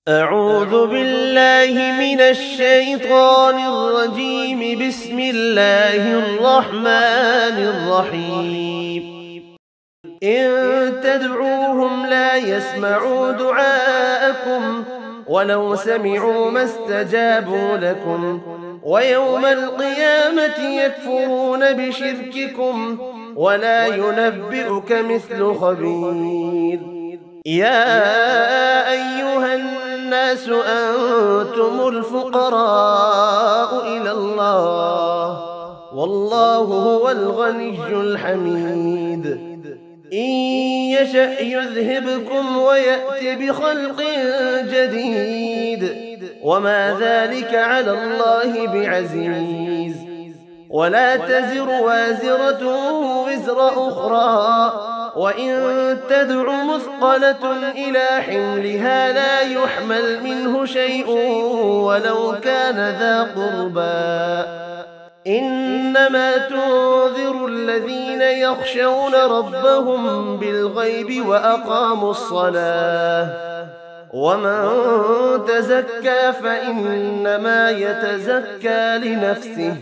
أعوذ بالله من الشيطان الرجيم. بسم الله الرحمن الرحيم. إن تدعوهم لا يسمعوا دعاءكم ولو سمعوا ما استجابوا لكم ويوم القيامة يكفرون بشرككم ولا ينبئك مثل خبير. يا أيها الناس أنتم الفقراء إلى الله والله هو الغني الحميد. إن يشأ يذهبكم ويأت بخلق جديد وما ذلك على الله بعزيز. ولا تزر وازرة وزر أخرى وإن تدع مثقلة إلى حملها لا يحمل منه شيء ولو كان ذا قربى. إنما تنذر الذين يخشون ربهم بالغيب وأقاموا الصلاة ومن تزكى فإنما يتزكى لنفسه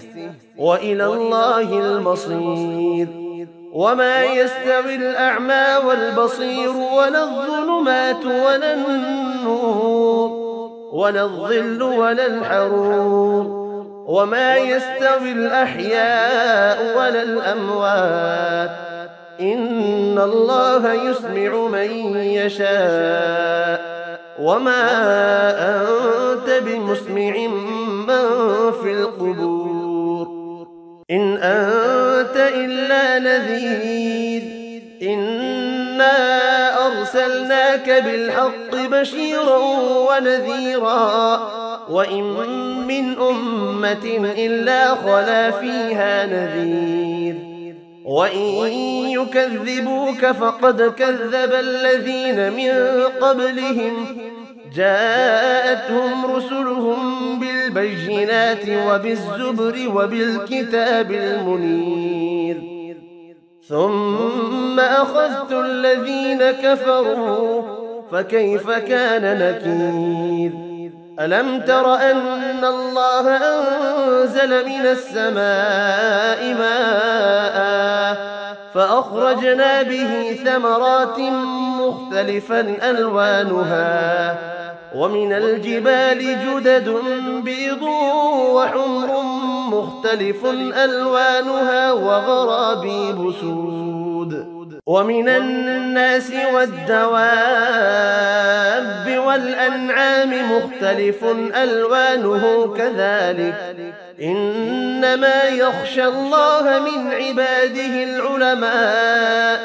وإلى الله المصير. وما يستوي الأعمى والبصير ولا الظلمات ولا النور ولا الظل ولا الحرور وما يستوي الأحياء ولا الأموات. إن الله يسمع من يشاء وما أنت بمسمع من في القبور. إن أنت إلا نذير. إنا أرسلناك بالحق بشيرا ونذيرا وإن من أمة إلا خلا فيها نذير. وإن يكذبوك فقد كذب الذين من قبلهم جاءتهم رسلهم بالبينات وبالزبر وبالكتاب المنير. ثم أخذت الذين كفروا فكيف كان نكير. ألم تر أن الله أنزل من السماء ماء فأخرجنا به ثمرات مختلفا ألوانها ومن الجبال جدد بيض وحمر مختلف ألوانها وغرابيب سود. ومن الناس والدواب والأنعام مختلف ألوانه كذلك. إنما يخشى الله من عباده العلماء.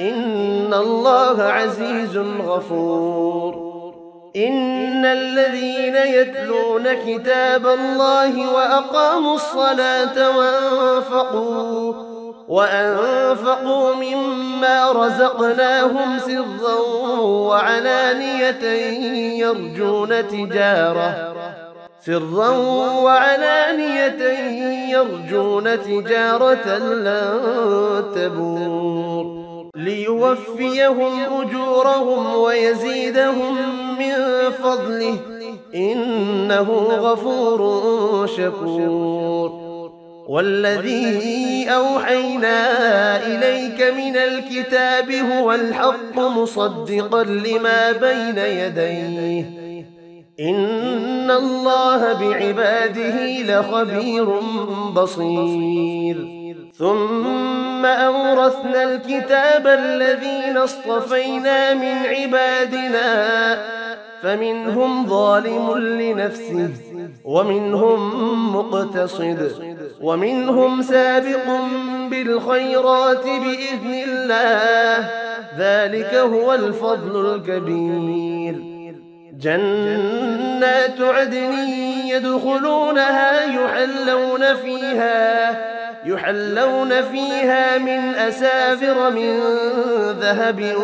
إن الله عزيز غفور. إن الذين يتلون كتاب الله وأقاموا الصلاة وأنفقوا مما رزقناهم سرا وعلانية يرجون تجارة لن تبور ليوفيهم أجورهم ويزيدهم من فضله إنه غفور شكور. والذي أوحينا إليك من الكتاب هو الحق مصدقا لما بين يديه. إن الله بعباده لخبير بصير. ثم أورثنا الكتاب الذين اصطفينا من عبادنا فمنهم ظالم لنفسه ومنهم مقتصد ومنهم سابق بالخيرات بإذن الله. ذلك هو الفضل الكبير. جنات عدن يدخلونها يحلون فيها من أسافر من ذهب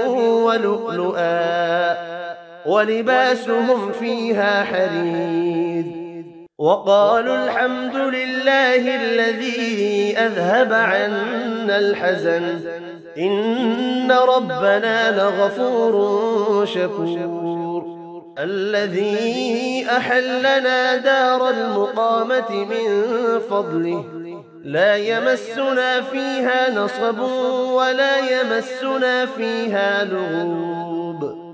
ولؤلؤا ولباسهم فيها حرير. وقالوا الحمد لله الذي أذهب عنا الحزن إن ربنا لغفور شكور. الذي أحلنا دار المقامة من فضله لا يمسنا فيها نصب ولا يمسنا فيها لغوب.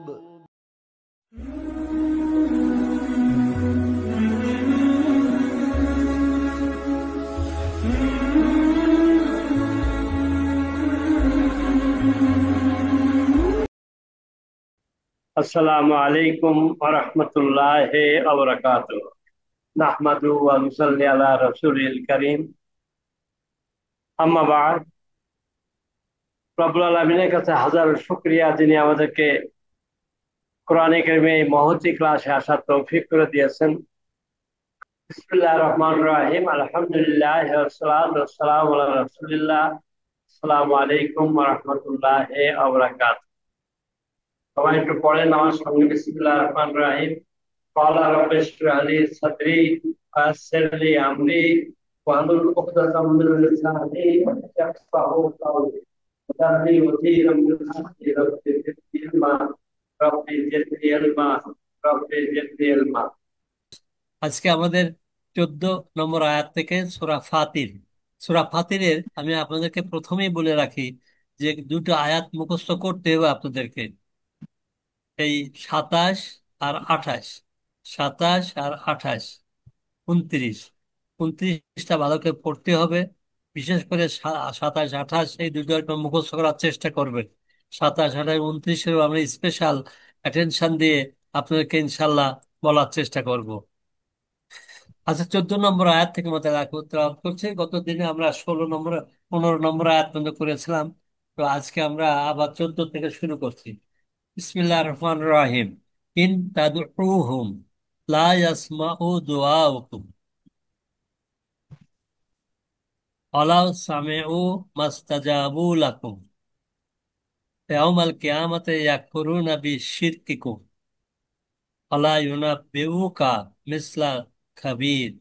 আসসালামু আলাইকুম ওয়া রাহমাতুল্লাহি ওয়া বারাকাতুহু। নাহমাদু ওয়া নুসাল্লি আলা রাসূলিল কারীম। আম্মা বা'দ। রব্বুল আলামিনের কাছে হাজারো শুকরিয়া, যিনি আমাদেরকে কোরআনে কারিমে এই মহতী ক্লাসে আসার তৌফিক করে দিয়েছেন। বিসমিল্লাহির রহমানির রহিম। আলহামদুলিল্লাহি ওয়াস সালাতু ওয়াস সালামু আলা রাসূলিল্লাহ। আসসালামু আলাইকুম ওয়া রাহমাতুল্লাহি ওয়া বারাকাতুহু। সবাই একটু পড়েন আমার সঙ্গে, বিসমিল্লাহির রহমানির রহিম। قال رب اشرح لي صدري ويسر لي امري واحلل عقدة من لساني يفقهوا قولي واجعلني وزيرا من اهلي رب زدني علما رب زدني علما رب زدني علما। আজকে আমাদের 14 নম্বর আয়াত থেকে সূরা ফাতির। সূরা ফাতিরের আমি আপনাদেরকে প্রথমেই বলে রাখি যে দুটো আয়াত মুখস্থ করতে হবে আপনাদেরকে, এই 27 আর 28। 27 আর 28, 29, 29টা ভালো করে পড়তে হবে। বিশেষ করে 27 28 এই দুটো একটু মুখস্থ করার চেষ্টা করবেন। 27 28 29-এরও আমরা স্পেশাল অ্যাটেনশন দিয়ে আপনাদেরকে ইনশাল্লাহ বলার চেষ্টা করব। আচ্ছা, 14 নম্বর আয়াত থেকে মাথায় রাখবো তেলাওয়াত করছি। গত দিনে আমরা 16 নম্বর 15 নম্বর আয়াত পর্যন্ত করেছিলাম, তো আজকে আমরা আবার 14 থেকে শুরু করছি। বিসমিল্লাহির রহমানির রহিম। ইন তাদউহুম লা ইয়াসমাউ দুআউকুম ওয়ালাউ সামিউ মাস্তাজাবু লাকুম ইয়াউমাল কিয়ামাতি ইয়াকফুরুনা বিশিরকিকুম ওয়ালা ইউনাব্বিউকা মিসলা খাবীর।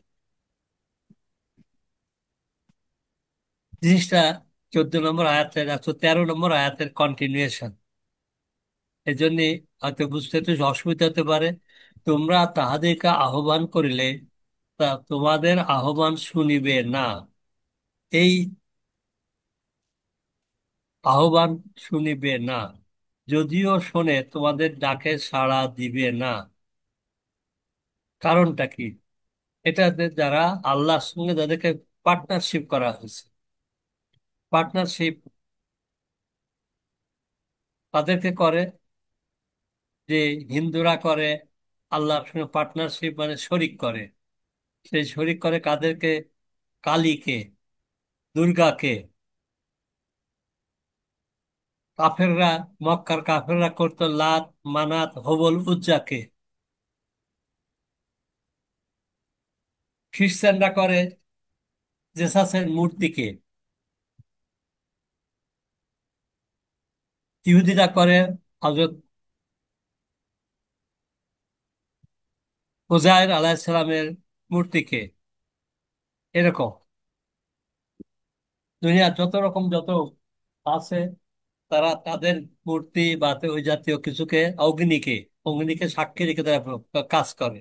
জিনিসটা 14 নম্বর আয়াতের 13 নম্বর আয়াতের কন্টিনিউয়েশন। এই জন্য হয়তো বুঝতে একটু অসুবিধা হতে পারে। তোমরা তাহাদেরকে আহ্বান করিলে তা তোমাদের আহ্বান শুনিবে না, এই আহ্বান শুনিবে না, যদিও শোনে তোমাদের ডাকে সাড়া দিবে না। কারণটা কি? এটাতে যারা আল্লাহর সঙ্গে যাদেরকে পার্টনারশিপ করা হয়েছে, পার্টনারশিপ তাদেরকে করে, যে হিন্দুরা করে আল্লাহর সঙ্গে পার্টনারশিপ, মানে শরিক করে। সেই শরিক করে কাদেরকে? কালীকে, দুর্গাকে। কাফেররা, মক্কার কাফেররা করতো লাত, মানাত, হবল, উজ্জাকে। খ্রিস্টানরা করে জেসাসের মূর্তিকে। ইহুদিরা করে হযরত উজাইর আলাইহিস সালামের মূর্তিকে। এরকম দুনিয়া যত আছে, তারা তাদের মূর্তি বা ওই জাতীয় কিছুকে, অগ্নিকে, অগ্নিকে সাক্ষী রেখে তারা কাজ করে।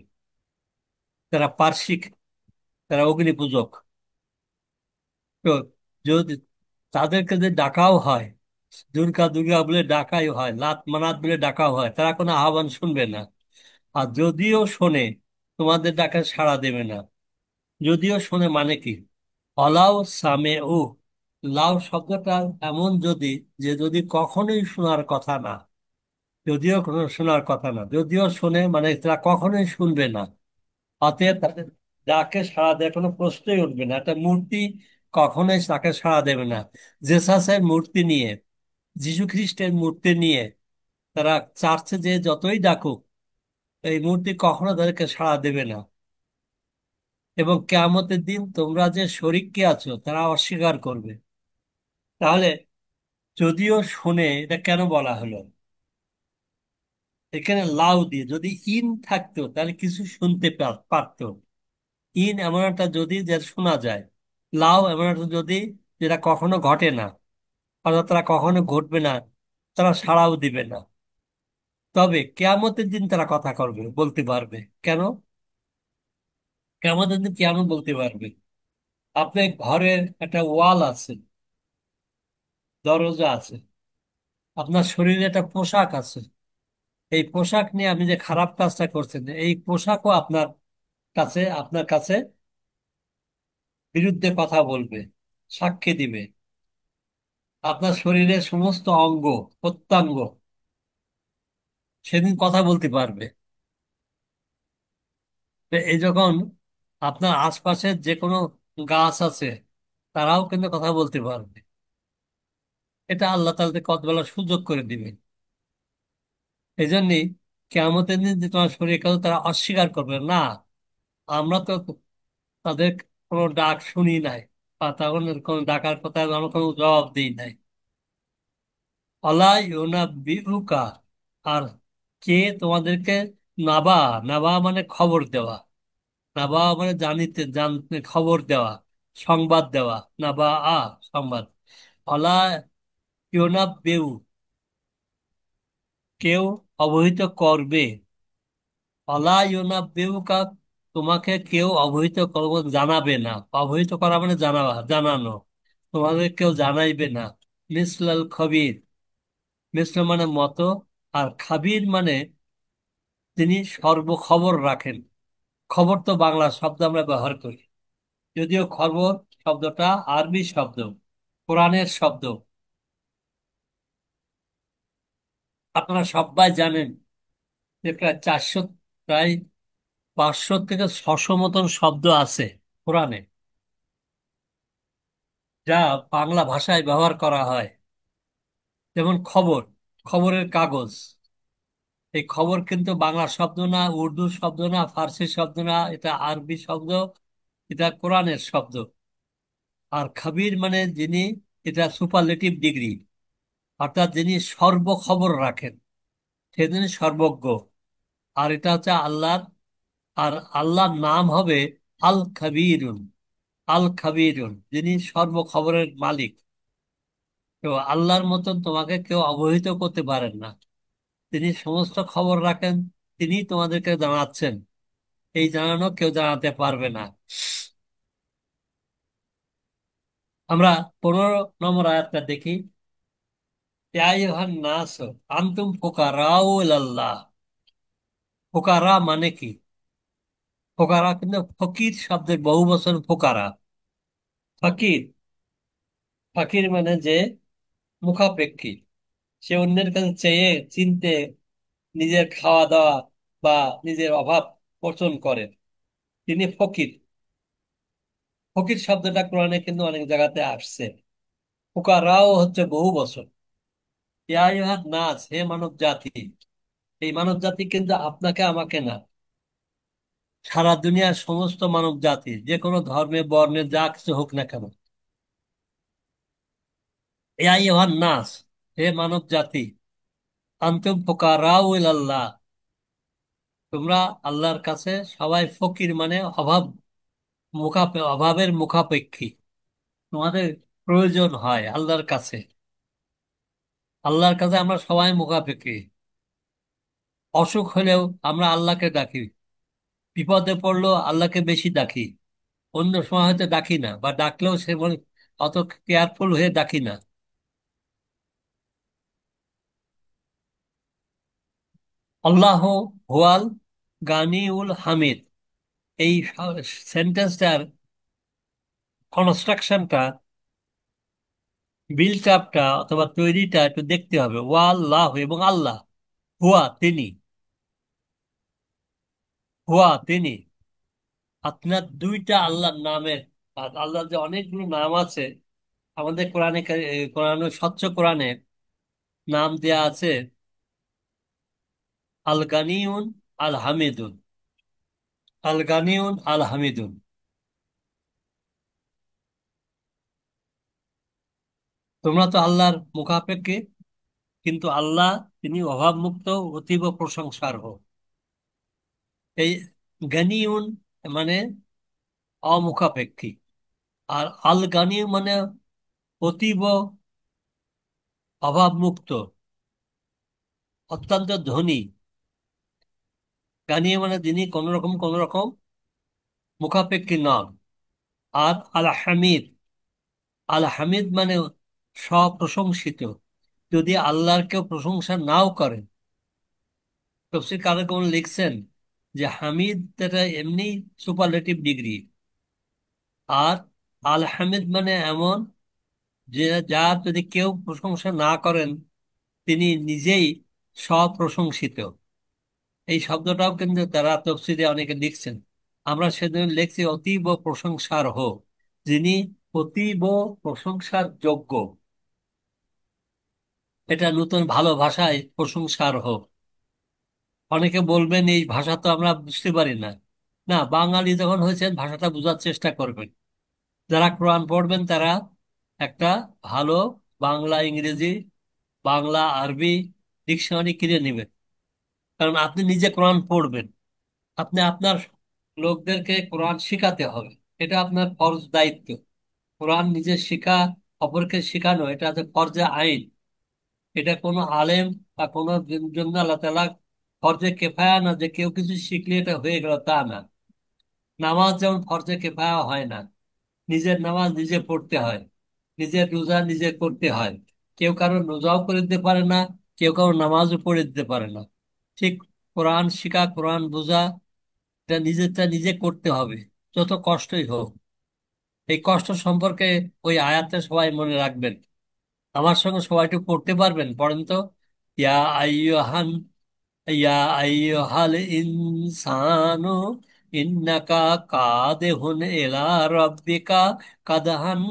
তারা পারসিক, তারা অগ্নি পূজক। তো যদি তাদেরকে যদি ডাকাও হয়, দুর্গা দুর্গা বলে ডাকাই হয়, লাত মানাত বলে ডাকাও হয়, তারা কোনো আহ্বান শুনবে না। আর যদিও শোনে তোমাদের ডাকে সাড়া দেবে না। যদিও শোনে মানে কি? অলাও সামে ও, লাউ শব্দটা এমন, যদি, যে যদি কখনোই শোনার কথা না, যদিও কোনো শোনার কথা না, যদিও শোনে মানে তারা কখনোই শুনবে না। অতএব তাদের ডাকে সাড়া দেওয়ার কোনো প্রশ্নই উঠবে না। একটা মূর্তি কখনোই তাকে সাড়া দেবে না। জেসাসের মূর্তি নিয়ে, যীশু খ্রিস্টের মূর্তি নিয়ে তারা চার্চে যে যতই ডাকুক, এই মূর্তি কখনো তাদেরকে সাড়া দেবে না। এবং কিয়ামতের দিন তোমরা যে শরীককে আছো তারা অস্বীকার করবে। তাহলে যদিও শুনে, এটা কেন বলা হলো? এখানে লাউ দিয়ে, যদি ইন থাকতো তাহলে কিছু শুনতে পারতো। ইন এমন একটা যদি, যে শোনা যায়। লাউ এমন একটা যদি, যেটা কখনো ঘটে না, অর্থাৎ তারা কখনো ঘটবে না, তারা সাড়াও দিবে না। তবে কিয়ামতের দিন তারা কথা করবে, বলতে পারবে। কেন? কিয়ামতের দিন কেন বলতে পারবে? আপনার ঘরের একটা ওয়াল আছে, দরজা আছে, আপনার শরীরে একটা পোশাক আছে। এই পোশাক নিয়ে আপনি যে খারাপ কাজটা করছেন, এই পোশাকও আপনার কাছে বিরুদ্ধে কথা বলবে, সাক্ষী দিবে। আপনার শরীরের সমস্ত অঙ্গ প্রত্যঙ্গ সেদিন কথা বলতে পারবে। তো এই যখন আপনার আশপাশের যে কোনো গাছ আছে, তারাও কিন্তু কথা বলতে পারবে। এটা আল্লাহ তাআলা কত বলার সুযোগ করে দিবে। এই জন্যই কিয়ামতের দিন যে তোমার শরীর কাছে তারা অস্বীকার করবে না, আমরা তো তাদের কোনো ডাক শুনি নাই, বা তখন কোনো ডাকার কথা আমরা কোনো জবাব দিই নাই। অলা ইউনাব্বিউকা, আর কে তোমাদেরকে নাবা, নাবা মানে খবর দেওয়া, নাবা মানে জানতে খবর দেওয়া, সংবাদ দেওয়া, নাবা সংবাদ। অলা ইউনাব্বিউ, কেউ অবহিত করবে। অলা ইউনাব্বিউকা, তোমাকে কেউ অবহিত করব জানাবে না। অবহিত করা মানে জানানো। তোমাদের কেউ জানাইবে না। মিসলাল খবির, মিসল মানে মতো, আর খাবির মানে তিনি সর্বখবর রাখেন। খবর তো বাংলা শব্দ আমরা ব্যবহার করি, যদিও খবর শব্দটা আরবি শব্দ, কোরআনের শব্দ। আপনারা সবাই জানেন যে প্রায় 500 থেকে 600 মতন শব্দ আছে কোরআনে, যা বাংলা ভাষায় ব্যবহার করা হয়। যেমন খবর, খবরের কাগজ। এই খবর কিন্তু বাংলা শব্দ না, উর্দু শব্দ না, ফার্সি শব্দ না, এটা আরবি শব্দ, এটা কোরআনের শব্দ। আর খাবির মানে যিনি, এটা সুপারলেটিভ ডিগ্রি, অর্থাৎ যিনি সর্বখবর রাখেন, সে যিনি সর্বজ্ঞ। আর এটা হচ্ছে আল্লাহর, আর আল্লাহর নাম হবে আল খাবিরুন। আল খাবিরুন যিনি সর্বখবরের মালিক। তো আল্লাহর মতন তোমাকে কেউ অবহিত করতে পারেন না। তিনি সমস্ত খবর রাখেন, তিনি তোমাদেরকে জানাচ্ছেন। এই জানানো কেউ জানাতে পারবে না। আমরা 15 নম্বর আয়াতটা দেখি। ইয়া আইয়ুহান নাস আনতুম ফুকারাউ ইলাল্লাহ। ফুকারা মানে কি? ফোকারা কিন্তু ফকির শব্দের বহু বচন ফোকারা। ফকির, ফকির মানে যে মুখাপেক্ষী, সে অন্যের কাছে চেয়ে চিনতে নিজের খাওয়া দাওয়া বা নিজের অভাব পোষণ করেন, তিনি ফকির। ফকির শব্দটা কোরআনে কিন্তু অনেক জায়গাতে আসছে। ফুকারাও হচ্ছে বহু বচন। ইয়া আইয়ুহান নাস, হে মানব জাতি। এই মানব জাতি কিন্তু আপনাকে আমাকে না, সারা দুনিয়ার সমস্ত মানব জাতি, যে কোনো ধর্মে বর্ণে যা কিছু হোক না কেন। ইয়া আইয়ুহান নাস, হে মানব জাতি। আনতুম ফুকারাউ ইলাল্লাহ, তোমরা আল্লাহর কাছে সবাই ফকির মানে অভাবের মুখাপেক্ষী। তোমাদের প্রয়োজন হয় আল্লাহর কাছে। আল্লাহর কাছে আমরা সবাই মুখাপেক্ষী। অসুখ হলেও আমরা আল্লাহকে ডাকি, বিপদে পড়লেও আল্লাহকে বেশি ডাকি। অন্য সময় হয়তো ডাকি না, বা ডাকলেও সে অত কেয়ারফুল হয়ে ডাকি না। আল্লাহ হুয়াল গানিউল হামিদ, এই সেন্টেন্সটার কনস্ট্রাকশনটা, বিল্ট আপটা অথবা তৈরিটা একটু দেখতে হবে। ওয়াল্লাহ এবং আল্লাহ, হুয়া তিনি, হুয়া তিনি। আপনার দুইটা আল্লাহর নামের, আর আল্লাহর যে অনেকগুলো নাম আছে, আমাদের কোরআনে স্বচ্ছ কোরআনে নাম দেয়া আছে আল গানিউন, আল হামিদুন। আল গানিউন, আল হামিদুন। তোমরা তো আল্লাহর মুখাপেক্ষী, কিন্তু আল্লাহ তিনি অভাবমুক্ত, অতীব প্রশংসার্হ। এই গানিউন মানে অমুখাপেক্ষী, আর আল গানিউ মানে অতীব অভাবমুক্ত। অত্যন্ত ধনী। গানি মানে যিনি কোন রকম মুখাপেক্ষী নন। আর আল হামিদ, আল হামিদ মানে স্বপ্রশংসিত। যদি আল্লাহর কেউ প্রশংসা নাও করেন, তফসির কারকগণ লিখছেন যে হামিদ এটা এমনি সুপারলেটিভ ডিগ্রি। আর আল হামিদ মানে এমন যে যার যদি কেউ প্রশংসা না করেন, তিনি নিজেই স্বপ্রশংসিত। এই শব্দটাও কিন্তু তারা তফসিরে অনেকে লিখছেন। আমরা সেদিন লিখছি অতীব প্রশংসার হোক, যিনি অতীব প্রশংসার যোগ্য। এটা নতুন ভালো ভাষায় প্রশংসার হোক। অনেকে বলবেন এই ভাষা তো আমরা বুঝতে পারি না। না, বাঙালি যখন হয়েছেন ভাষাটা বোঝার চেষ্টা করবেন। যারা কোরআন পড়বেন তারা একটা ভালো বাংলা ইংরেজি, বাংলা আরবি ডিকশনারি কিনে নেবেন। কারণ আপনি নিজে কোরআন পড়বেন, আপনি আপনার লোকদেরকে কোরআন শিখাতে হবে। এটা আপনার ফরজ দায়িত্ব। কোরআন নিজে শিখা, অপরকে শিখানো, এটা হচ্ছে ফরজে আইন। এটা কোনো আলেম বা কোনো জন্য আল্লাহ তাআলা ফরজে কেফায়া না, যে কেউ কিছু শিখলে এটা হয়ে গেল, তা না। নামাজ যেমন ফরজে কেফায়া হয় না, নিজের নামাজ নিজে পড়তে হয়, নিজের রোজা নিজে করতে হয়। কেউ কারো রোজাও করে দিতে পারে না, কেউ কারো নামাজও পড়ে দিতে পারে না। ঠিক কোরআন শিখা, কোরআন বোঝা, এটা নিজেরটা নিজে করতে হবে, যত কষ্টই হোক। এই কষ্ট সম্পর্কে ওই আয়াতটা সবাই মনে রাখবেন। আমার সঙ্গে সবাই একটু পড়তে পারবেন? পড়েন তো। ইয়া আইয়ুহান, ইয়া আইয়ুহাল ইনসানু ইন্নাকা কাদিহুন ইলা রাব্বিকা কাদহান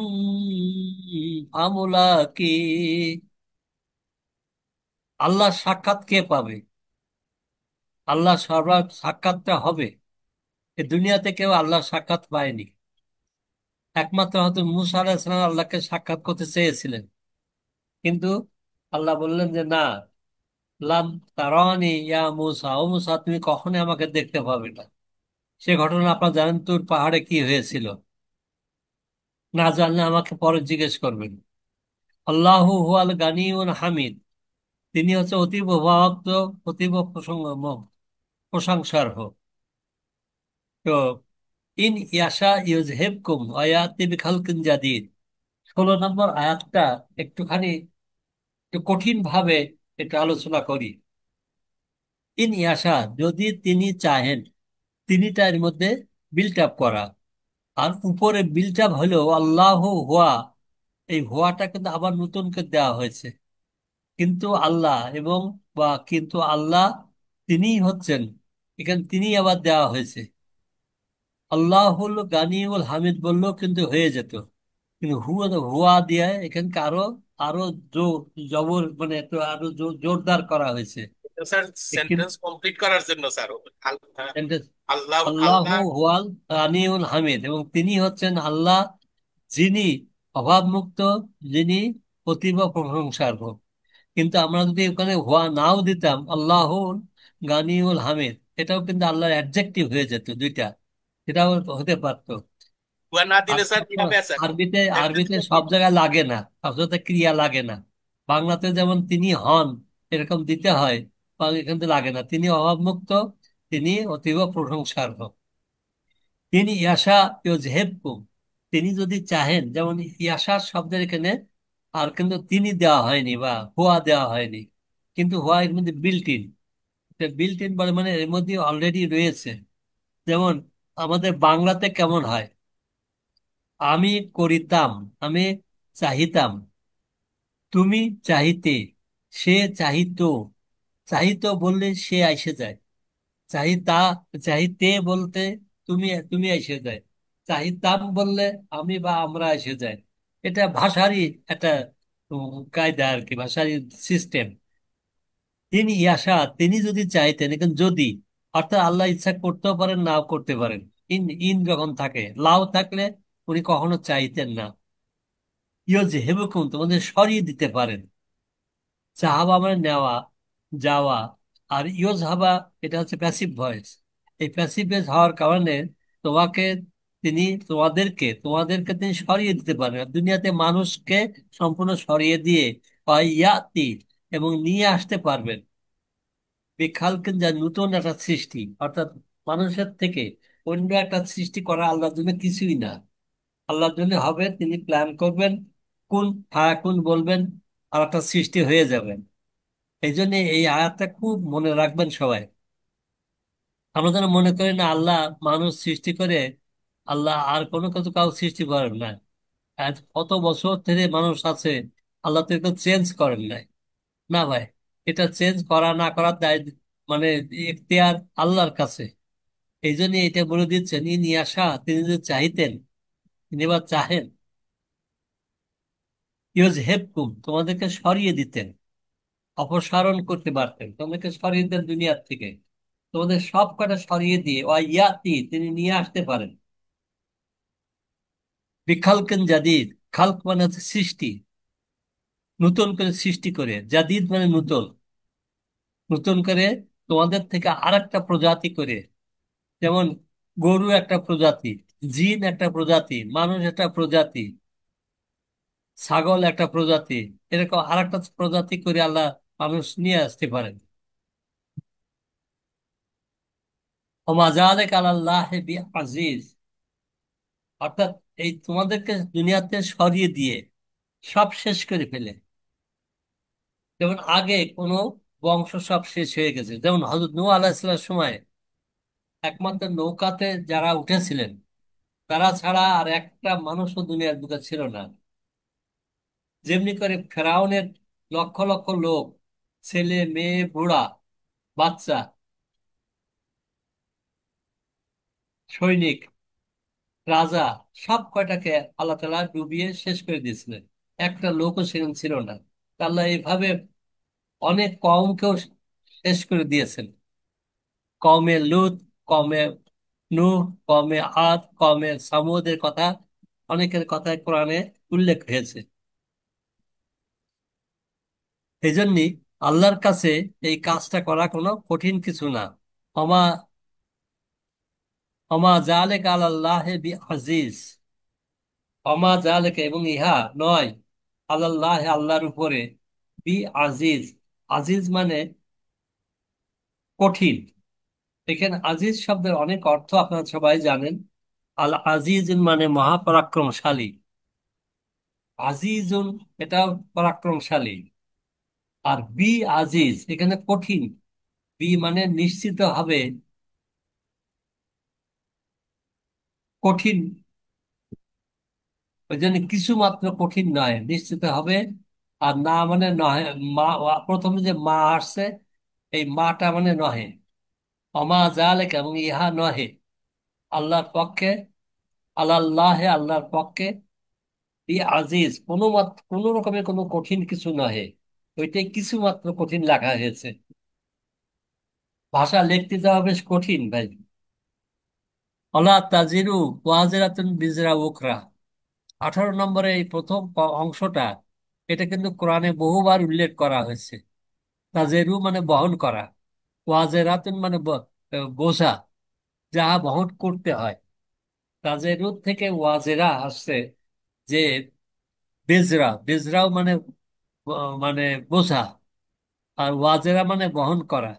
ফামুলাকি। আল্লাহ সাক্ষাৎ কে পাবে? আল্লাহ সর্বা সাক্ষাৎটা হবে। এ দুনিয়াতে কেউ আল্লাহ সাক্ষাৎ পায়নি। একমাত্র হয়তো মুসা আলাইহিস সালাম আল্লাহকে সাক্ষাৎ করতে চেয়েছিলেন, কিন্তু আল্লাহ বললেন যে না, লাম তারানি ইয়া মুসা, ও মুসা তুমি কখনোই আমাকে দেখতে পাবে না। সে ঘটনা আপনারা জানেন, তুর পাহাড়ে কি হয়েছিল। না জানলে আমাকে পরে জিজ্ঞেস করবেন। আল্লাহু হুয়াল গানিউল হামিদ, তিনি হচ্ছে অতীব ভক্ত, অতীব প্রশংসার হোক। তো ইন ইয়াশা ইউজহিবকুম ওয়া ইয়াতি বিখালকিন জাদীদ, 16 নম্বর আয়াতটা একটুখানি একটু কঠিন ভাবে একটু আলোচনা করি। ইন ইয়াশা, যদি তিনি চাহেন, তিনিটা এর মধ্যে বিল্ট আপ করা। আর উপরে বিল্ট আপ হলো আল্লাহ হুয়া, এই হুয়াটা কিন্তু আবার নতুন করে দেওয়া হয়েছে। কিন্তু আল্লাহ এবং বা কিন্তু আল্লাহ তিনিই হচ্ছেন, এখানে তিনি আবার দেওয়া হয়েছে। আল্লাহুল গানিউল হামিদ বললেও কিন্তু হয়ে যেত, কিন্তু হুয়া হুয়া দিয়ে এখানকে আরো আরো জোর, জবর মানে একটু আরো জোরদার করা হয়েছে। স্যার, সেন্টেন্স কমপ্লিট করার জন্য স্যার, আল্লাহ আল্লাহ আল্লাহ হুয়াল গানিউল হামিদ, এবং তিনি হচ্ছেন আল্লাহ যিনি অভাবমুক্ত, যিনি অতীব প্রশংসার হোক। কিন্তু আমরা যদি ওখানে হুয়া নাও দিতাম, আল্লাহুল গানিউল হামিদ, এটাও কিন্তু আল্লাহর অ্যাডজেক্টিভ হয়ে যেত দুইটা, এটাও হতে পারতো। হুয়া না আর দিলে স্যার কি হবে স্যার? আরবিতে, সেন্টেন্স আরবিতে সব কমপ্লিট। জায়গায় লাগে না, সব জায়গায় ক্রিয়া লাগে না। বাংলাতে যেমন তিনি হন এরকম দিতে হয়, বা এখানে লাগে না। তিনি অভাবমুক্ত, তিনি অতীব প্রশংসার হোক। তিনি ইয়াশা ইউজহিবকুম, তিনি যদি চাহেন, যেমন ইয়াশা শব্দের এখানে আর কিন্তু তিনি দেওয়া হয়নি বা হুয়া দেওয়া হয়নি, কিন্তু হুয়া এর মধ্যে বিল্ট ইন। বিল্ট ইন বলে মানে এর মধ্যে অলরেডি রয়েছে। যেমন আমাদের বাংলাতে কেমন হয়, আমি করিতাম, আমি চাহিতাম, তুমি চাহিতে, সে চাহিত। চাহিত বললে সে আইসে যায়, চাহিতা, চাহিতে বলতে তুমি তুমি এসে যায়, চাহিতাম বললে আমি বা আমরা এসে যায়। এটা ভাষারই একটা কায়দা আর কি, ভাষারই সিস্টেম। তিনি ইয়াশা, তিনি যদি চাইতেন, এখন যদি, অর্থাৎ আল্লাহ ইচ্ছা করতেও পারেন, নাও করতে পারেন। ইন ইন যখন থাকে, লাও থাকলে উনি কখনো চাইতেন না। ইয়জ হেবুকুম, তোমাদের সরিয়ে দিতে পারেন। চাহাবা মানে নেওয়া, যাওয়া। আর ইয়োজ হাবা, এটা হচ্ছে প্যাসিভ ভয়েস। এই প্যাসিভ ভয়েস হওয়ার কারণে তোমাকে তিনি, তোমাদেরকে তিনি সরিয়ে দিতে পারেন। আর দুনিয়াতে মানুষকে সম্পূর্ণ সরিয়ে দিয়ে ইয়াতি এবং নিয়ে আসতে পারবেন। বিখালকেন যা নতুন একটা সৃষ্টি, অর্থাৎ মানুষের থেকে অন্য একটা সৃষ্টি করা আল্লাহর জন্য কিছুই না। আল্লাহর জন্য হবে, তিনি প্ল্যান করবেন, কোন ফায়াকুন বলবেন, আর একটা সৃষ্টি হয়ে যাবে। এই জন্য এই আয়াতটা খুব মনে রাখবেন সবাই। আমরা যেন মনে করি না আল্লাহ মানুষ সৃষ্টি করে, আল্লাহ আর কোনো কিছু কাউ সৃষ্টি করেন না। আজ কত বছর ধরে মানুষ আছে, আল্লাহ তো এটা চেঞ্জ করেন নাই। না ভাই, এটা চেঞ্জ করা না করার দায় মানে এখতিয়ার আল্লাহর কাছে। এই জন্য এটা বলে দিচ্ছেন, ইনি আশা, তিনি যদি চাইতেন, তিনি এবার চাহেন, ইউজ হেল্পকুম, তোমাদেরকে সরিয়ে দিতেন, অপসারণ করতে পারতেন, তোমাদেরকে সরিয়ে দিতেন দুনিয়ার থেকে। তোমাদের সব কটা সরিয়ে দিয়ে ইয়াতি, তিনি নিয়ে আসতে পারেন। বিখালকেন জাদিদ, খালক মানে হচ্ছে সৃষ্টি, নতুন করে সৃষ্টি করে, জাদিদ মানে নতুন, নতুন করে তোমাদের থেকে আরেকটা প্রজাতি করে। যেমন গরু একটা প্রজাতি, জিন একটা প্রজাতি, মানুষ একটা প্রজাতি, ছাগল একটা প্রজাতি, এরকম আরেকটা প্রজাতি করে আল্লাহ মানুষ নিয়ে আসতে পারেন। ওমা যালিকা আলাল্লাহি বিআজিজ, অর্থাৎ এই তোমাদেরকে দুনিয়াতে সরিয়ে দিয়ে সব শেষ করে ফেলে। যেমন আগে কোনো বংশ সব শেষ হয়ে গেছে, যেমন হযরত নূহ আলাইহিস সময় একমাত্র নৌকাতে যারা উঠেছিলেন তারা ছাড়া আর একটা মানুষও দুনিয়ার বুকে ছিল না। যেমনি করে ফেরাউনের লক্ষ লক্ষ লোক, ছেলে মেয়ে বুড়া বাচ্চা সৈনিক রাজা, সব কয়টাকে আল্লাহ তাআলা ডুবিয়ে শেষ করে দিয়েছিলেন, একটা লোকও সেখানে ছিল না। তা আল্লাহ এইভাবে অনেক কওমকেও শেষ করে দিয়েছেন। কওমে লুত, কওমে নূহ, কওমে আদ, কওমে সামুদের কথা, অনেকের কথায় কোরআনে উল্লেখ হয়েছে। এই জন্যই আল্লাহর কাছে এই কাজটা করা কোনো কঠিন কিছু না। অমা অমা জালেকা আলাল্লাহি বিআজিজ, অমা জালেকা এবং ইহা নয়, আলাল্লাহ আল্লাহর উপরে, বি আজিজ, আজিজ মানে কঠিন। এখানে আজিজ শব্দের অনেক অর্থ আপনারা সবাই জানেন। আল আজিজ মানে মহাপরাক্রমশালী, আজিজুন এটা পরাক্রমশালী। আর বি আজিজ এখানে কঠিন, বি মানে নিশ্চিত হবে কঠিন, ওই জন্য কিছু মাত্র কঠিন নয়, নিশ্চিত হবে। আর না মানে নহে, মা, প্রথমে যে মা আসছে, এই মাটা মানে নহে। অমা জালেকা এবং ইহা নহে, আল্লাহর পক্ষে, আল্লাহ আল্লাহর পক্ষে, ই আজিজ কোনো রকমের কোনো কঠিন কিছু নহে। ওইটাই কিছু মাত্র কঠিন লেখা হয়েছে। ভাষা লিখতে যাওয়া বেশ কঠিন ভাই। অলা তাজিরু ওয়াজিরাতুন বিজরা উখরা, 18 নম্বরে এই প্রথম অংশটা, এটা কিন্তু কোরআনে বহুবার উল্লেখ করা হয়েছে। তাজেরু মানে বহন করা, ওয়াজেরাতুন মানে বোঝা, যাহা বহন করতে হয়। তাজেরু থেকে ওয়াজেরা আসছে, যে বেজরা, বেজরাও মানে মানে বোঝা, আর ওয়াজেরা মানে বহন করা।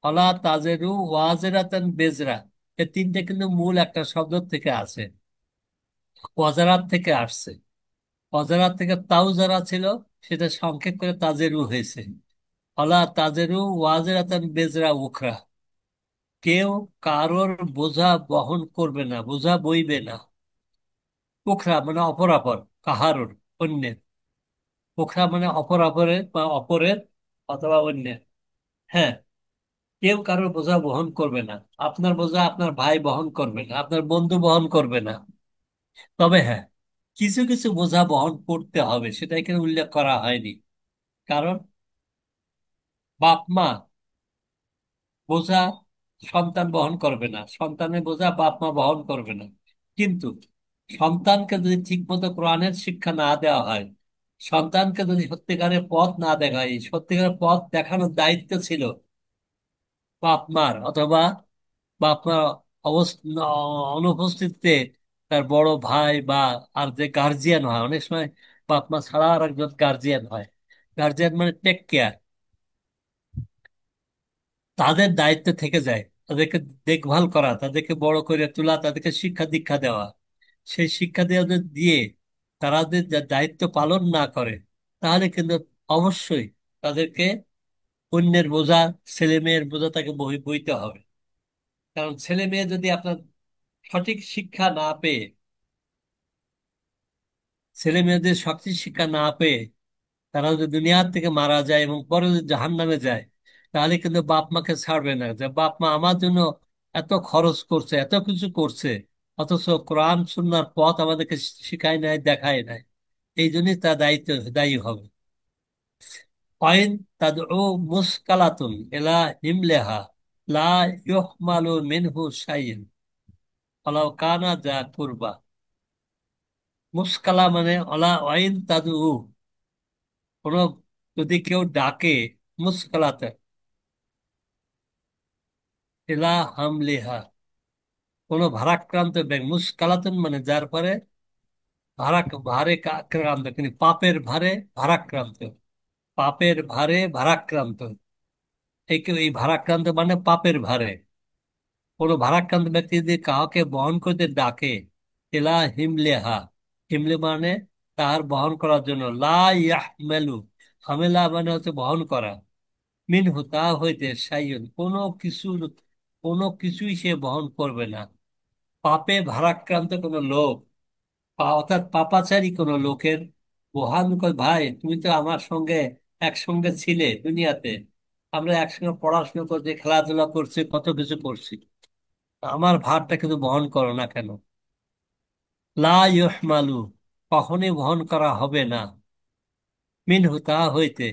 অলা তাজেরু ওয়াজেরাতান বেজরা, এই তিনটে কিন্তু মূল একটা শব্দ থেকে আছে, ওয়াজারাত থেকে আসছে। অজারা থেকে তাও যারা ছিল, সেটা সংক্ষেপ করে তাজেরু হয়েছে। অলা তাজেরু ওয়াজেরাতান বেজরা উখরা, কেউ কারোর বোঝা বহন করবে না, বোঝা বইবে না। উখরা মানে অপরাপর, কাহারোর, অন্যের। উখরা মানে অপরাপরের বা অপরের অথবা অন্যের। হ্যাঁ, কেউ কারোর বোঝা বহন করবে না, আপনার বোঝা আপনার ভাই বহন করবে না, আপনার বন্ধু বহন করবে না। তবে হ্যাঁ, কিছু কিছু বোঝা বহন করতে হবে, সেটা এখানে উল্লেখ করা হয়নি। কারণ বাপ মা বোঝা সন্তান বহন করবে না, সন্তানের বোঝা বাপ মা বহন করবে না। কিন্তু সন্তানকে যদি ঠিক মতো কোরআনের শিক্ষা না দেওয়া হয়, সন্তানকে যদি সত্যিকারের পথ না দেখায়, সত্যিকারের পথ দেখানোর দায়িত্ব ছিল বাপ মার, অথবা বাপ মার অনুপস্থিতিতে তার বড় ভাই বা আর যে গার্জিয়ান হয়, অনেক সময় বাপ মা ছাড়া আর একজন গার্জিয়ান হয়। গার্জিয়ান মানে টেক কেয়ার। তাদের দায়িত্ব থেকে যায়, তাদেরকে দেখভাল করা, তাদেরকে বড় করে তোলা, তাদেরকে শিক্ষা দীক্ষা দেওয়া। সেই শিক্ষা দেওয়া দিয়ে তারা যদি দায়িত্ব পালন না করে, তাহলে কিন্তু অবশ্যই তাদেরকে অন্যের বোঝা, ছেলে মেয়ের বোঝা তাকে বইতে হবে। কারণ ছেলে মেয়ে যদি আপনার সঠিক শিক্ষা না পেয়ে, ছেলে মেয়েদের সঠিক শিক্ষা না পেয়ে তারা যদি দুনিয়ার থেকে মারা যায় এবং পরে যদি জাহান্নামে যায়, তাহলে কিন্তু বাপ মাকে ছাড়বে না, যে বাপ মা আমার জন্য এত খরচ করছে, এত কিছু করছে, অথচ কোরআন সুন্নাহর পথ আমাদেরকে শিখায় নাই, দেখায় নাই। এই জন্যই তার দায়ী হবে। অইন তাদউ মুসকালাতুন ইলা হিমলেহা লা ইউহমালু মিনহু শাইউন ওয়ালাউ কানা যা কুরবা। মুসকালা মানে অইন তাদউ, কোন যদি কেউ ডাকে, মুসকালাতে ইলা হামলিহা, কোন ভারাক্রান্ত ব্যক্তি, মুসকালাতুন মানে যার পরে ভারে আক্রান্ত, কিন্তু পাপের ভারে ভারাক্রান্ত, পাপের ভারে ভারাক্রান্ত। এই ভারাক্রান্ত মানে পাপের ভারে। কোন ভারাক্রান্ত ব্যক্তি যদি কাউকে বহন করতে ডাকে, এলা হিমলেহা, হিমলে মানে তার বহন করার জন্য, লা ইয়াহমেলু, হামেলা মানে হচ্ছে বহন করা, মিনহু তা হইতে সাইয়ুন কোনো কিছুই সে বহন করবে না। পাপে ভারাক্রান্ত কোনো লোক, অর্থাৎ পাপাচারী কোনো লোকের বহান ভাই তুমি তো আমার সঙ্গে একসঙ্গে ছিলে দুনিয়াতে, আমরা একসঙ্গে পড়াশোনা করছি, খেলাধুলা করছি, কত কিছু করছি, আমার ভারটা কিন্তু বহন করো না কেন? লা ইহমালু, কখনই বহন করা হবে না, মিনহু তা হইতে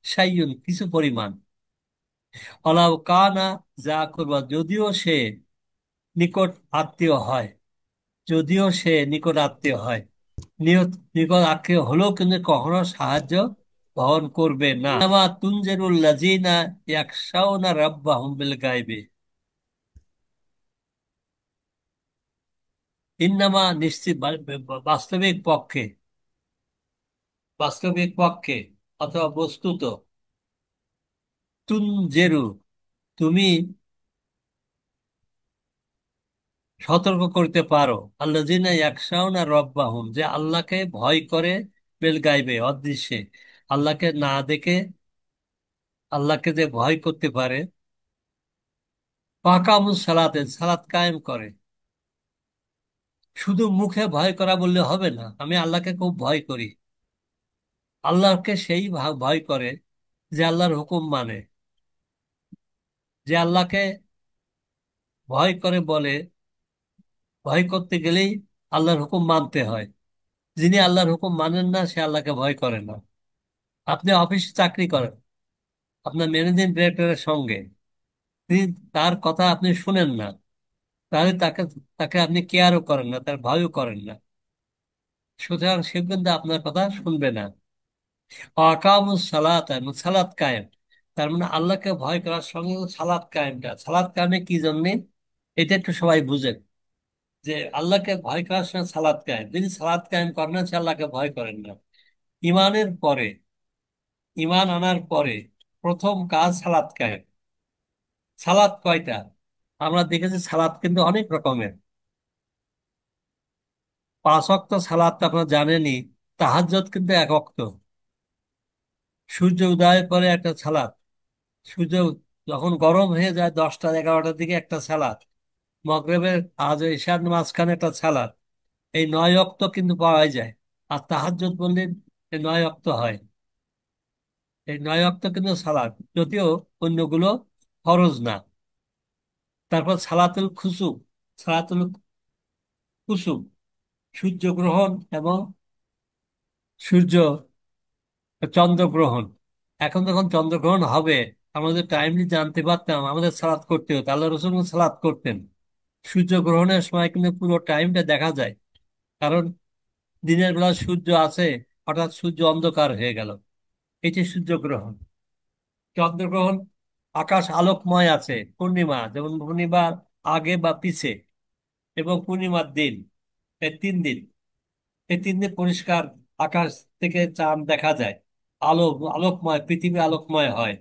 সাইয়ুন কিছু পরিমাণ, অলাউ কানা যা করবা, যদিও সে নিকট আত্মীয় হয়, যদিও সে নিকট আত্মীয় হয়, নিকট আত্মীয় হলেও কিন্তু কখনো সাহায্য বহন করবে না। ইন্নামা তুনজিরুল লাযিনা ইয়াখশাউনা রাব্বাহুম বিল গায়বি, ইন্নামা নিশ্চিত, বাস্তবিক পক্ষে, বাস্তবিক পক্ষে অথবা বস্তুত, তুনজেরু তুমি সতর্ক করতে পারো, আল্লাযিনা ইয়াখশাউনা রাব্বাহুম, যে আল্লাহকে ভয় করে, বেল গাইবে অদৃশ্যে, আল্লাহকে না দেখে আল্লাহকে যে ভয় করতে পারে, ওয়াকামুস সালাতে, সালাত কায়েম করে। শুধু মুখে ভয় করা বললে হবে না, আমি আল্লাহকে খুব ভয় করি, আল্লাহকে সেই ভয় করে যে আল্লাহর হুকুম মানে, যে আল্লাহকে ভয় করে বলে, ভয় করতে গেলেই আল্লাহর হুকুম মানতে হয়। যিনি আল্লাহর হুকুম মানেন না, সে আল্লাহকে ভয় করে না। আপনি অফিসে চাকরি করেন, আপনার ম্যানেজিং ডিরেক্টরের সঙ্গে, তিনি তার কথা আপনি শুনেন না, তাহলে তাকে তাকে আপনি কেয়ারও করেন না, তার ভয়ও করেন না, সুতরাং সে কিন্তু আপনার কথা শুনবে না। আকামুস সালাত, সালাত কায়েম, তার মানে আল্লাহকে ভয় করার সঙ্গে সালাত কায়েমটা, সালাত কায়েমে কি জন্যে, এটা একটু সবাই বুঝেন, যে আল্লাহকে ভয় করার সঙ্গে সালাত কায়েম, যিনি সালাত কায়েম করেন না, সে আল্লাহকে ভয় করেন না। ইমানের পরে, ইমান আনার পরে প্রথম কাজ সালাত কায়েম। সালাত কয়টা? আমরা দেখেছি সালাত কিন্তু অনেক রকমের। 5 ওয়াক্ত সালাত তো আপনারা জানেনই, তাহাজ্জুদ কিন্তু 1 ওয়াক্ত, সূর্য উদয়ের পরে একটা সালাত, সূর্য যখন গরম হয়ে যায় 10টা 11টার দিকে একটা সালাত, মাগরিবের আজ ঈশার মাঝখানে একটা সালাত, এই 9 ওয়াক্ত কিন্তু পাওয়া যায়। আর তাহাজ্জুদ বললেন এই 9 ওয়াক্ত হয়, এই 9 ওয়াক্ত কিন্তু সালাত, যদিও অন্যগুলো ফরজ না। তারপর সালাতুল খুসুফ, সালাতুল কুসুম, সূর্যগ্রহণ এবং সূর্য চন্দ্রগ্রহণ। এখন যখন চন্দ্রগ্রহণ হবে, আমাদের টাইমলি জানতে পারতাম, আমাদের সালাত করতে হতো, আল্লাহ রসুল সালাত করতেন। সূর্যগ্রহণের সময় কিন্তু পুরো টাইমটা দেখা যায়, কারণ দিনের বেলা সূর্য আছে, হঠাৎ সূর্য অন্ধকার হয়ে গেল, এটি সূর্যগ্রহণ। চন্দ্রগ্রহণ, আকাশ আলোকময় আছে, পূর্ণিমা যেমন পূর্ণিমার আগে বা পিছে এবং পূর্ণিমার দিন, এই 3 দিন, এই 3 দিন পরিষ্কার আকাশ থেকে চাঁদ দেখা যায়, আলো, আলোকময়, পৃথিবী আলোকময় হয়।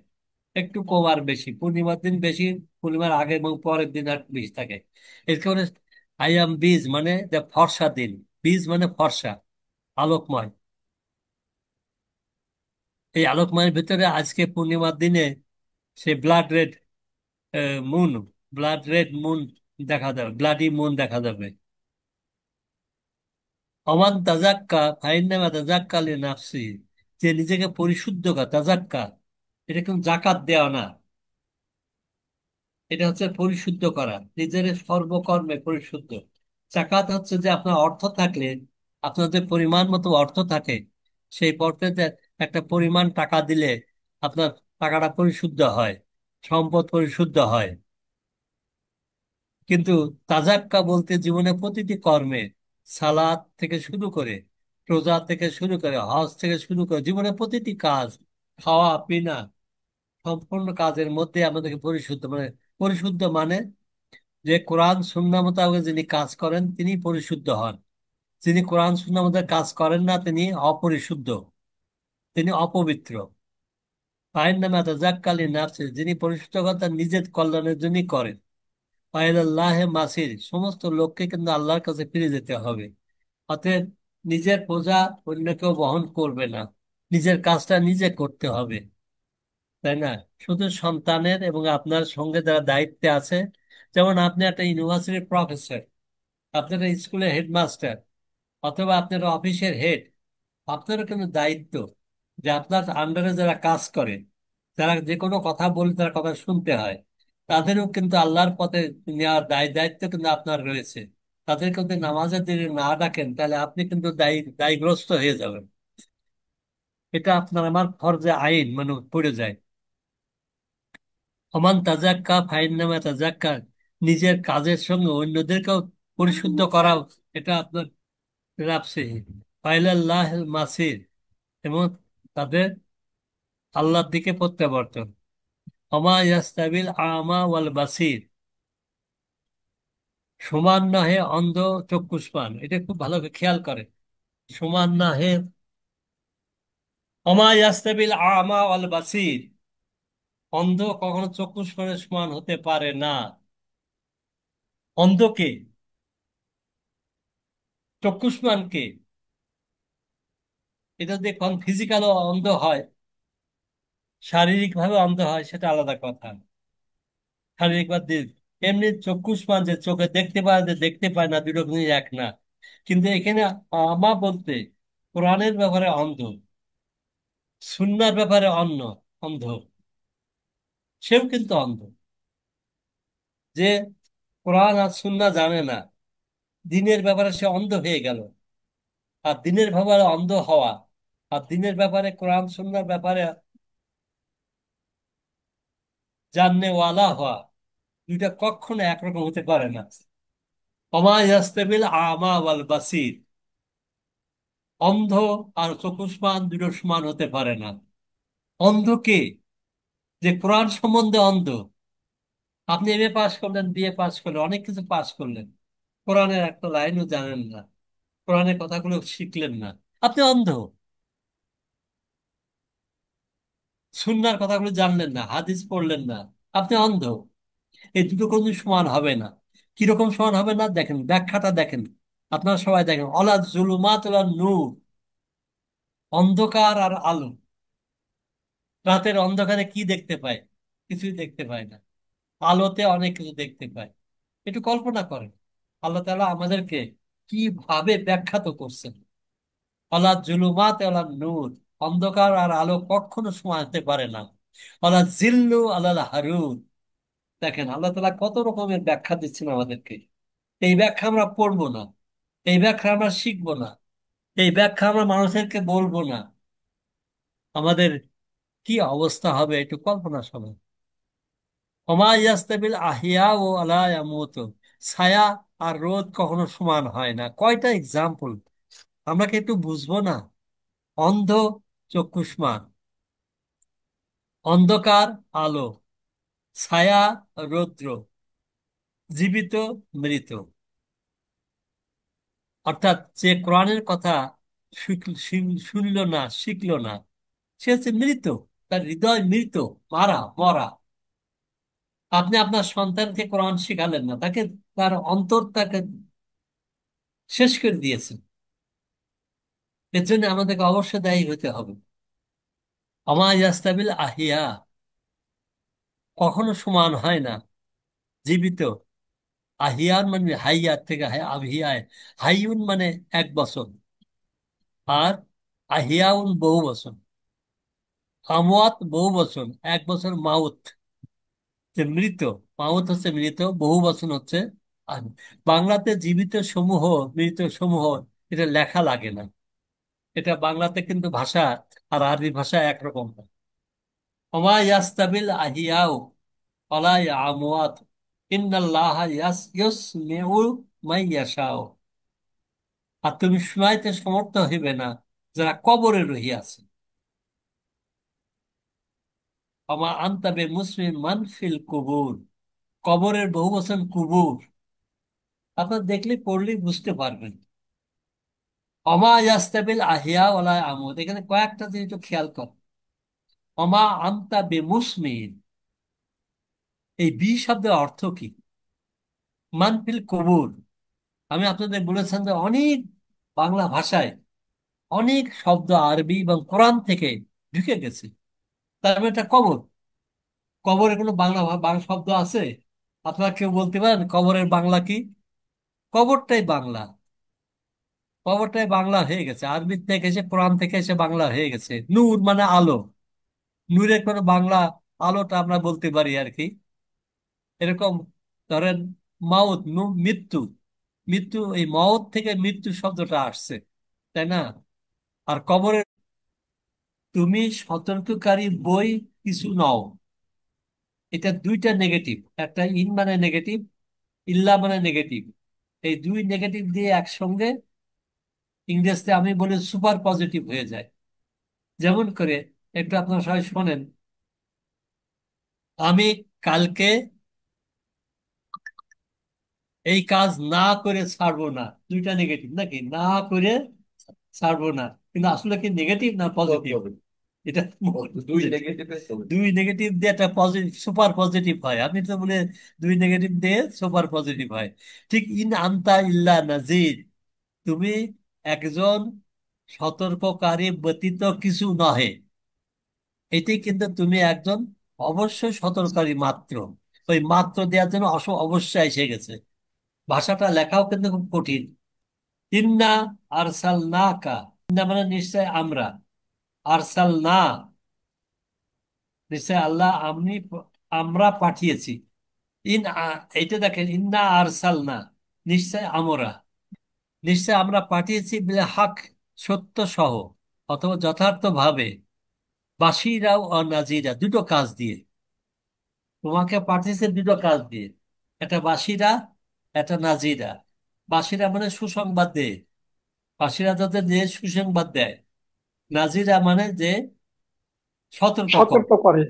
একটু কম আর বেশি, পূর্ণিমার দিন বেশি, পূর্ণিমার আগে এবং পরের দিন আর বেশি থাকে। এর কারণে আইয়াম বীজ মানে যে ফর্সা দিন, বীজ মানে ফর্সা, আলোকময়। এই আলোকময়ের ভিতরে আজকে পূর্ণিমার দিনে সে blood red moon, blood red moon দেখা যাবে, ব্লাডি মুন দেখা যাবে। অমান তাজাক্কা ফাইন্নামা তাজাক্কা লিনাফসি, যে নিজেকে পরিশুদ্ধ করা, তাজাক্কা এটা কিন্তু জাকাত দেওয়া না, এটা হচ্ছে পরিশুদ্ধ করা, নিজের সর্বকর্মে পরিশুদ্ধ। জাকাত হচ্ছে যে আপনার অর্থ থাকলে, আপনার যে পরিমাণ মতো অর্থ থাকে, সেই অর্থে একটা পরিমাণ টাকা দিলে আপনার টাকাটা পরিশুদ্ধ হয়, সম্পদ পরিশুদ্ধ হয়। কিন্তু তাজাক্কা বলতে জীবনে প্রতিটি কর্মে, সালাত থেকে শুরু করে, রোজা থেকে শুরু করে, হজ থেকে শুরু করে, জীবনের প্রতিটি কাজ, খাওয়া পিনা, সম্পূর্ণ কাজের মধ্যে আমাদেরকে পরিশুদ্ধ, মানে পরিশুদ্ধ মানে যে কোরআন সুন্নাহ মোতাবেক যিনি কাজ করেন তিনি পরিশুদ্ধ হন, যিনি কোরআন সুন্নাহ মোতাবেক কাজ করেন না তিনি অপরিশুদ্ধ, তিনি অপবিত্র। তাই নামে তাজাক্কালি নাফসি, যিনি পরিশুদ্ধ করেন তার নিজের কল্যাণের জন্যই করেন। আল্লাহে মাসির, সমস্ত লোককে কিন্তু আল্লাহর কাছে ফিরে যেতে হবে। অতএব নিজের বোঝা অন্য কেউ বহন করবে না, নিজের কাজটা নিজে করতে হবে, তাই না? শুধু সন্তানের এবং আপনার সঙ্গে যারা দায়িত্বে আছে, যেমন আপনি একটা ইউনিভার্সিটির প্রফেসর, আপনি একটা স্কুলের হেডমাস্টার, অথবা আপনার অফিসের হেড, আপনারও কিন্তু দায়িত্ব যে আপনার আন্ডারে যারা কাজ করে, যারা যে কোনো কথা বলে তার কথা শুনতে হয়, তাদেরও কিন্তু আল্লাহর পথে নেওয়ার দায়িত্ব কিন্তু আপনার রয়েছে। তাদেরকে যদি নামাজের দিনে না ডাকেন তাহলে আপনি কিন্তু দায়গ্রস্ত হয়ে যাবেন। এটা আপনার আমার ফরজে আইন মানে পড়ে যায়। ওমান তাজাক্কা ফাইন্নামা তাজাক্কা, নিজের কাজের সঙ্গে অন্যদেরকেও পরিশুদ্ধ করা, এটা আপনার রাখছে। ফাইলাল্লাহ মাসির, এবং তাদের আল্লাহর দিকে প্রত্যাবর্তন। ওমা ইয়াস্তাবিল আমা ওয়াল বাসির, সমান না হে অন্ধ চক্ষুষ্মান, এটা খুব ভালো করে খেয়াল করে। সমান না হে, ওমা ইয়াস্তাবিল আমা ওয়াল বাসির, অন্ধ কখনো চক্ষুষ্মানের সমান হতে পারে না। অন্ধকে, চক্ষুষ্মানকে, এটা যদি ফিজিক্যাল অন্ধ হয়, শারীরিক ভাবে অন্ধ হয়, সেটা আলাদা কথা, শারীরিক বা দিক। এমনি চক্ষুষ্মান যে চোখে দেখতে পায়, যে দেখতে পায় না, দুটো জিনিস এক না। কিন্তু এখানে আমা বলতে কোরআনের ব্যাপারে অন্ধ, সুন্নাহর ব্যাপারে অন্ধ, সেও কিন্তু অন্ধ, যে কোরআন আর সুন্নাহ জানে না, দিনের ব্যাপারে সে অন্ধ হয়ে গেল। আর দিনের ব্যাপারে অন্ধ হওয়া আর দিনের ব্যাপারে কোরআন সুন্নাহর ব্যাপারে জাননে ওয়ালা হওয়া, দুইটা কখনো একরকম হতে পারে না। ওমা ইয়াস্তাবিল আমা ওয়াল বাসির, অন্ধ আর চক্ষুষ্মান দুটো সমান হতে পারে না। অন্ধ কে? যে কোরআন সম্বন্ধে অন্ধ। আপনি এমএ পাস করলেন, বিএ পাস করলেন, অনেক কিছু পাস করলেন, কোরআনের একটা লাইনও জানেন না, কোরআনের কথাগুলো শিখলেন না, আপনি অন্ধ। সুন্নাহর কথাগুলো জানলেন না, হাদিস পড়লেন না, আপনি অন্ধ। এই দুটো কোনো সমান হবে না। কিরকম সমান হবে না দেখেন, ব্যাখ্যাটা দেখেন, আপনারা সবাই দেখেন, অলা জুলুমাত ওয়ালা নূর, অন্ধকার আর আলো। রাতের অন্ধকারে কি দেখতে পায়? কিছুই দেখতে পায় না। আলোতে অনেক কিছু দেখতে পায়। একটু কল্পনা করেন আল্লাহ তাআলা আমাদেরকে কিভাবে ব্যাখ্যাত করছেন। অলা জুলুমাত ওয়ালা নূর, অন্ধকার আর আলো কখনো সমান হতে পারে না। অলা জিল্লু আলাল হারুর, দেখেন আল্লাহ তাআলা কত রকমের ব্যাখ্যা দিচ্ছেন আমাদেরকে। এই ব্যাখ্যা আমরা পড়বো না, এই ব্যাখ্যা আমরা শিখবো না, এই ব্যাখ্যা আমরা মানুষদেরকে বলবো না, আমাদের কি অবস্থা হবে একটু কল্পনা সবাই। ওমা ইয়াস্তাবিল আহিয়া ও আলা ইয়ামুত, ছায়া আর রোদ কখনো সমান হয় না। কয়টা এক্সাম্পল, আমরা কি একটু বুঝবো না? অন্ধ চক্ষুষ্মান, অন্ধকার আলো, ছায়া রৌদ্র, জীবিত মৃত। অর্থাৎ যে কোরআনের কথা শুনল না, শিখলো না, সে হচ্ছে মৃত। তার হৃদয় মৃত, মরা। আপনি আপনার সন্তানকে কোরআন শিখালেন না, তাকে তার অন্তর তাকে শেষ করে দিয়েছেন। এর জন্য আমাদেরকে অবশ্যই দায়ী হতে হবে। আমা ইয়াস্তাবিল আহিয়া, কখনো সমান হয় না জীবিত। আহিয়ান মানে হাইয়ার থেকে আভিয়ায়, হাইউন মানে 1 বছর, আর আহিয়াউন বহু বছর। আমওয়াত বহু বছর, 1 বছর মাউত যে মৃত, মাউত হচ্ছে মৃত, বহু বছর হচ্ছে আহ- বাংলাতে জীবিত সমূহ, মৃত সমূহ, এটা লেখা লাগে না। এটা বাংলাতে কিন্তু ভাষা আর আরবি ভাষা একরকম না। ওমা ইয়াস্তাবিল আহিয়াও ওয়ালা আমওয়াত ইন্নাল্লাহা ইউসমিউ মান ইয়াশাউ। আর তুমি শুনাইতে সমর্থ হইবে না যারা কবরে রহিয়াছে। ওমা আনতা বিমুসমিন মান ফিল কুবুর, কবরের বহু বচন কুবুর। আপনার দেখলে পড়লেই বুঝতে পারবেন। অমা ইয়াস্তাবিল আহিয়া ওয়ালা আমওয়াত, এখানে কয়েকটা জিনিস একটু খেয়াল কর। অমা আনতা বিমুসমিন, এই বি শব্দের অর্থ কি? মানফিল কবুর, আমি আপনাদের বলেছেন যে অনেক বাংলা ভাষায় অনেক শব্দ আরবি এবং কোরআন থেকে ঢুকে গেছে। তার মানে এটা কবর। কবরের কোনো বাংলা বাংলা শব্দ আছে? আপনারা কেউ বলতে পারেন কবরের বাংলা কি? কবরটাই বাংলা। কবরটাই বাংলা হয়ে গেছে, আরবি থেকে এসে, কোরআন থেকে এসে বাংলা হয়ে গেছে। নূর মানে আলো, নূরের কোনো বাংলা আলোটা আমরা বলতে পারি আর কি। এরকম ধরেন মাউত, মৃত্যু, মৃত্যু, এই মওত থেকে মৃত্যু শব্দটা আসছে, তাই না? আর কবরের, তুমি সতর্ককারী বই কিছু নও, এটা দুইটা নেগেটিভ। একটা ইন মানে নেগেটিভ, ইল্লা মানে নেগেটিভ। এই দুই নেগেটিভ দিয়ে একসঙ্গে ইংরেজিতে আমি বলি সুপার পজিটিভ হয়ে যায়। যেমন করে, একটু আপনারা সবাই শোনেন, আমি কালকে এই কাজ না করে ছাড়বো না, দুইটা নেগেটিভ নাকি? না করে ছাড়বো না, কিন্তু আসলে কি নেগেটিভ না পজিটিভ? এটা দুই নেগেটিভ দিয়ে একটা পজিটিভ, সুপার পজিটিভ হয়। আপনি তো বলে দুই নেগেটিভ দিয়ে সুপার পজিটিভ হয়। ঠিক ইন আনতা ইল্লা নাজির, তুমি একজন সতর্ককারী ব্যতীত কিছু নহে। এটি কিন্তু তুমি একজন অবশ্যই সতর্ককারী মাত্র। ওই মাত্র দেওয়ার জন্য অবশ্যই এসে গেছে। ভাষাটা লেখাও কিন্তু খুব কঠিন। ইন্না আরসালনাকা, ইন্না মানে নিশ্চয় আমরা, আরসালনা নিশ্চয় আল্লাহ, আমরা পাঠিয়েছি। এইটা দেখেন, ইন্না আরসালনা নিশ্চয় আমরা, নিশ্চয় আমরা পাঠিয়েছি বিল হক সত্য সহ, অথবা যথার্থ ভাবে, বাশিরা ও নাজিরা দুটো কাজ দিয়ে। তোমাকে পাঠিয়েছে দুটো কাজ দিয়ে, একটা বাশিরা, একটা নাজিরা। বাশিরা মানে সুসংবাদ দেয়, বাশিরা যাতে যে সুসংবাদ দেয়। নাজিরা মানে যে সতর্ক করে, সতর্ক করে।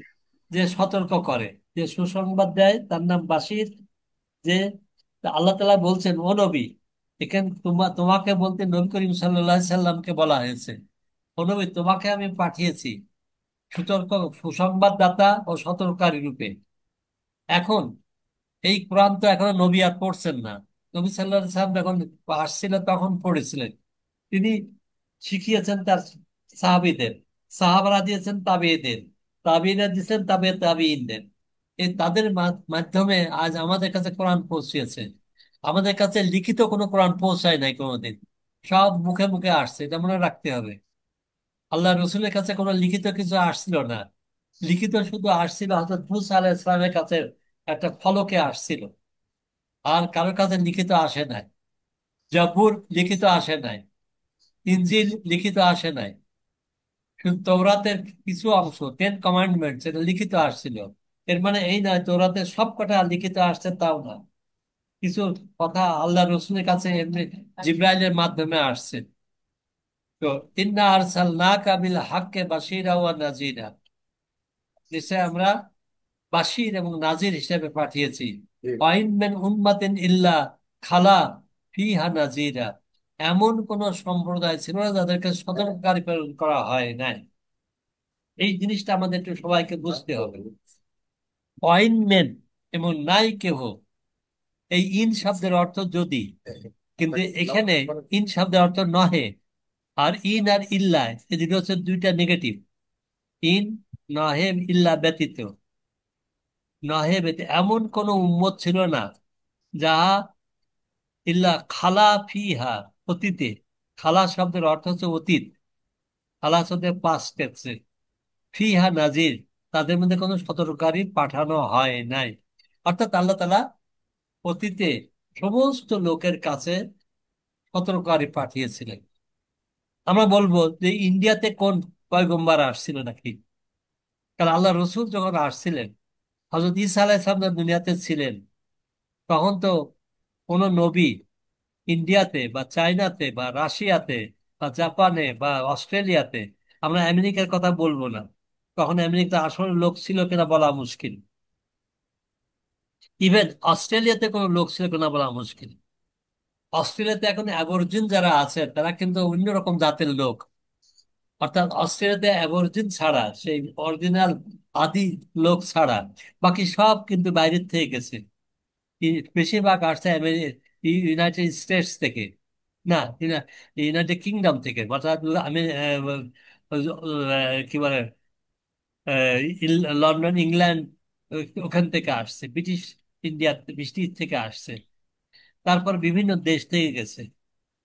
যে সতর্ক করে, যে সুসংবাদ দেয়, তার নাম বাশির। যে আল্লাহ তাআলা বলছেন, ও নবী, এখানে তোমাকে বলতে নবী করিম সাল্লাল্লাহু আলাইহি সাল্লামকে বলা হয়েছে, ও নবী তোমাকে আমি পাঠিয়েছি সতর্ক, সুসংবাদদাতা ও সতর্ককারী রূপে। এখন এই কোরআন তো এখনো নবী আর পড়ছেন না। নবী সাল্লাল্লাহু আলাইহি সাল্লাম যখন আসছিলেন তখন পড়েছিলেন। তিনি শিখিয়েছেন তার সাহাবীদের, সাহাবারা দিয়েছেন তাবেঈদের, তাবেঈরা দিয়েছেন তাবেঈনদের। এই তাদের মাধ্যমে আজ আমাদের কাছে কোরআন পৌঁছিয়েছে। আমাদের কাছে লিখিত কোনো কোরআন পৌঁছায় নাই কোনোদিন, সব মুখে মুখে আসছে, এটা মনে রাখতে হবে। আল্লাহ রসুলের কাছে কোনো লিখিত কিছু আসছিল না। লিখিত শুধু আসছিল হযরত মূসা আলাইহিস সালামের কাছে, একটা ফলকে আসছিল। আর কারোর কাছে লিখিত আসে নাই। জাবুর লিখিত আসে নাই, ইনজিল লিখিত আসে নাই। শুধু তৌরাতের কিছু অংশ, 10 কমান্ডমেন্টস, এটা লিখিত আসছিল। এর মানে এই নয় তৌরাতের সব কটা লিখিত আসছে, তাও না। কিছু কথা আল্লাহ রসুলের কাছে এমনি জিব্রাইলের মাধ্যমে আসছে। তো ইন্না আরসালনাকা বিল হাক্কি বাশীরা ওয়া নাযীরা, নিশ্চয় আমরা বাশীর এবং নাজির হিসেবে পাঠিয়েছি। ওয়াইন মিন উম্মাতিন ইল্লা খালা ফিহা নাযীরা, এমন কোন সম্প্রদায় ছিল না যাদেরকে সতর্ককারী প্রেরণ করা হয় নাই। এই জিনিসটা আমাদের একটু সবাইকে বুঝতে হবে। অয়েনমেন্ট এবং নাই কেহ, এই ইন শব্দের অর্থ যদি, কিন্তু এখানে ইন শব্দের অর্থ নহে। আর ইন আর ইল্লা, এই দুটো হচ্ছে দুইটা নেগেটিভ। ইন, নহে, ইল্লা ব্যতীত। নহে ব্যতীত এমন কোন উম্মত ছিল না যাহা ইল্লা খালা ফিহা, অতীতে। খালা শব্দের অর্থ হচ্ছে অতীত, খালা শব্দের পাস্ট টেন্সে। ফিহা নাজির, তাদের মধ্যে কোনো সতর্ককারী পাঠানো হয় নাই। অর্থাৎ আল্লাহ তাআলা অতীতে সমস্ত লোকের কাছে সতর্ককারী পাঠিয়েছিলেন। আমরা বলবো যে ইন্ডিয়াতে কোন পয়গম্বর আসছিল নাকি? কারণ আল্লাহ রসুল যখন আসছিলেন, হযরত ঈসা আলাইহিস সালাম যখন দুনিয়াতে ছিলেন, তখন তো কোনো নবী ইন্ডিয়াতে বা চায়নাতে বা রাশিয়াতে বা জাপানে বা অস্ট্রেলিয়াতে, আমরা আমেরিকার কথা বলবো না, তখন আমেরিকা আসলে লোক ছিল কিনা বলা মুশকিল। ইভেন অস্ট্রেলিয়াতে কোনো লোক ছিল কিনা বলা মুশকিল। অস্ট্রেলিয়াতে এখন অ্যাবরজিন যারা আছে তারা কিন্তু অন্যরকম জাতের লোক। অর্থাৎ অস্ট্রেলিয়াতে অ্যাবরজিন ছাড়া, সেই অরিজিনাল আদি লোক ছাড়া বাকি সব কিন্তু বাইরের থেকে গেছে। বেশিরভাগ আসছে ইউনাইটেড স্টেটস থেকে, না, ইউনাইটেড কিংডম থেকে। অর্থাৎ আমি কি বলে, লন্ডন, ইংল্যান্ড, ওখান থেকে আসছে। ব্রিটিশ ইন্ডিয়া, ব্রিটিশ থেকে আসছে। তারপর বিভিন্ন দেশ থেকে গেছে।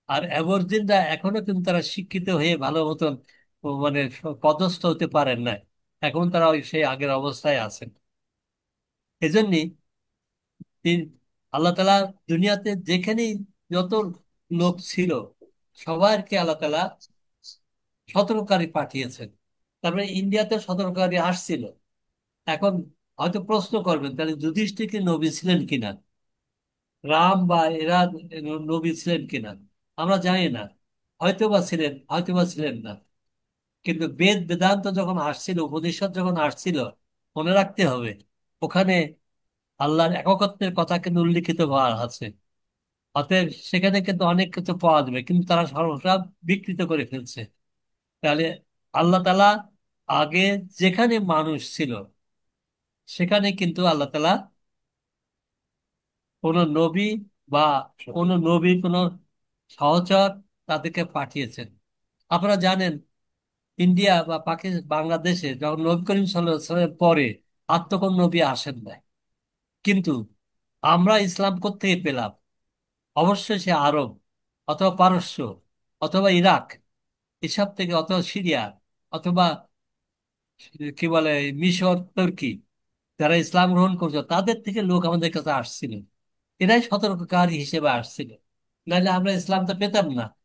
আর অ্যাবরজিনরা এখনো কিন্তু তারা শিক্ষিত হয়ে ভালো মতন মানে পদস্থ হতে পারেন না। এখন তারা ওই সেই আগের অবস্থায় আছেন। এজন্যই তিন- আল্লাহ তালা দুনিয়াতে যেখানেই যত লোক ছিল, সবাইকে আল্লাহ তালা সতর্ককারী পাঠিয়েছেন। তারপরে ইন্ডিয়াতে সতর্ককারী আসছিল। এখন হয়তো প্রশ্ন করবেন, তাহলে যুধিষ্ঠির কি নবী ছিলেন কিনা, রাম বা এরা নবী ছিলেন কিনা? আমরা জানি না। হয়তোবা ছিলেন, হয়তোবা ছিলেন না। কিন্তু বেদ বেদান্ত যখন আসছিল, উপনিষদ যখন আসছিল, মনে রাখতে হবে ওখানে আল্লাহর একত্বের কথা কিন্তু উল্লিখিত হওয়া আছে। অতএব সেখানে কিন্তু অনেক কিছু পাওয়া যাবে, কিন্তু তারা সর্বসা বিকৃত করে ফেলছে। তাহলে আল্লাহ তালা আগে যেখানে মানুষ ছিল, সেখানে কিন্তু আল্লাহ তালা কোন নবী বা কোন নবীর কোন সহচর তাদেরকে পাঠিয়েছেন। আপনারা জানেন, ইন্ডিয়া বা পাকিস্তান, বাংলাদেশে যখন নবী করিম সাল্লাল্লাহু আলাইহি ওয়াসাল্লামের পরে আর তো কোন নবী আসেন নাই। কিন্তু আমরা ইসলাম কোত্থেকে পেলাম? অবশ্যই সে আরব, অথবা পারস্য, অথবা ইরাক, এসব থেকে, অথবা সিরিয়া, অথবা কি বলে মিশর, তুর্কি, যারা ইসলাম গ্রহণ করছে তাদের থেকে লোক আমাদের কাছে আসছিল। এরাই সতর্ককারী হিসেবে আসছিল। নাহলে আমরা ইসলামটা পেতাম না।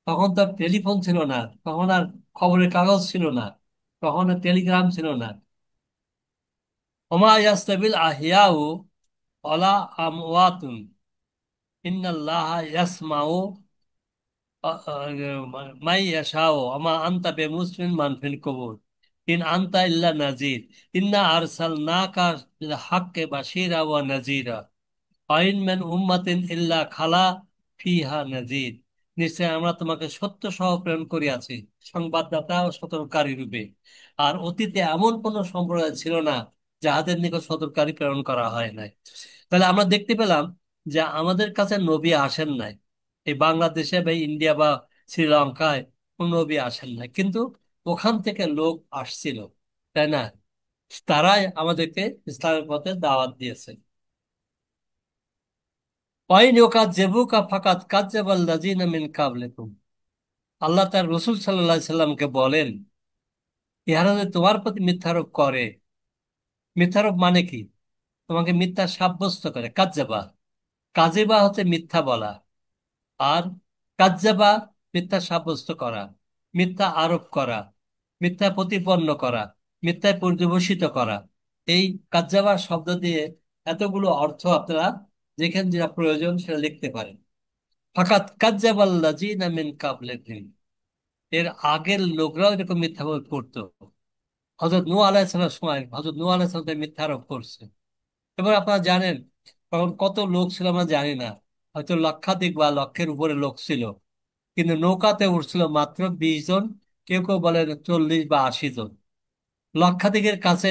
তখন তো আর টেলিফোন ছিল না, তখন আর খবরের কাগজ ছিল না, তখন আর টেলিগ্রাম ছিল না। ওমা ইয়াস্তাবিল আহিয়াউ ওয়ালা আমওয়াতুন ইন্নাল্লাহা ইয়াসমাউ মাই ইয়াশাও আমা আনতা বেমুসলিম মান ফিল কবুর ইন আনতা ইল্লা নাজির ইন্না আরসালনাকা বিল হাক্কি বাশীরা ওয়া নাজিরা আইন মেন উম্মাতিন ইল্লা খালা ফিহা নাজির। নিশ্চয় আমরা তোমাকে সত্য সহ প্রেরণ করিয়াছি, সংবাদদাতা ও সতর্ককারী রূপে। আর অতীতে এমন কোন সম্প্রদায় ছিল না যাহাদের নিকট সতর্ককারী প্রেরণ করা হয় নাই। তাহলে আমরা দেখতে পেলাম যে আমাদের কাছে নবী আসেন নাই। এই বাংলাদেশে বা ইন্ডিয়া বা শ্রীলঙ্কায় কোন নবী আসেন নাই, কিন্তু ওখান থেকে লোক আসছিল, তাই না? তারাই আমাদেরকে ইসলামের পথে দাওয়াত দিয়েছে। ওয়াইন ইউকাযযিবুকা ফাকাদ কাযযাবাল্লাযীনা মিন ক্বাবলিকুম। আল্লাহ তার রসূল সাল্লাল্লাহু আলাইহি সাল্লামকে বলেন, ইহারা যদি তোমার প্রতি মিথ্যারোপ করে। মিথ্যারোপ মানে কি? তোমাকে মিথ্যা সাব্যস্ত করে। কাযযাবা, কাযিবা হচ্ছে মিথ্যা বলা, আর কাযযাবা মিথ্যা সাব্যস্ত করা, মিথ্যা আরোপ করা, মিথ্যা প্রতিপন্ন করা, মিথ্যায় পর্যবসিত করা। এই কাযযাবা শব্দ দিয়ে এতগুলো অর্থ আপনারা যেখানে যেটা প্রয়োজন সেটা লিখতে পারেন। ফাকাত কাযযাবাল্লাযীনা মিন ক্বাবলিহিম, এর আগের লোকরাও এরকম মিথ্যা করতো। হযরত নূহ আলাইহিস সালামের সময় হযরত নূহ আলাইহিস সালাম মিথ্যা আরোপ করছে। এবার আপনারা জানেন তখন কত লোক ছিল আমরা জানি না, হয়তো লক্ষাধিক বা লক্ষের উপরে লোক ছিল। কিন্তু নৌকাতে উঠছিল মাত্র 20 জন, কেউ কেউ বলেন 40 বা 80 জন। লক্ষাধিকের কাছে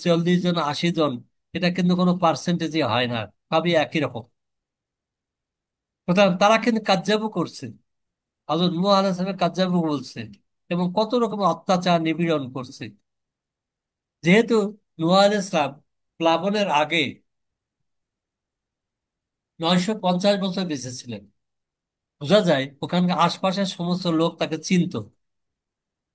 40 জন 80 জন, এটা কিন্তু কোনো পার্সেন্টেজই হয় না, সবই একই রকম। সুতরাং তারা কিন্তু কাজ্জাবও করছে, হযরত নূহ আলাইহিস সালামের কাজ্জাবও বলছে, এবং কত রকম অত্যাচার নিপীড়ন করছে। যেহেতু নূহ আলাইহিস সালাম প্লাবনের আগে 950 বছর বেঁচে ছিলেন, বোঝা যায় ওখানকার আশপাশের সমস্ত লোক তাকে চিনতো।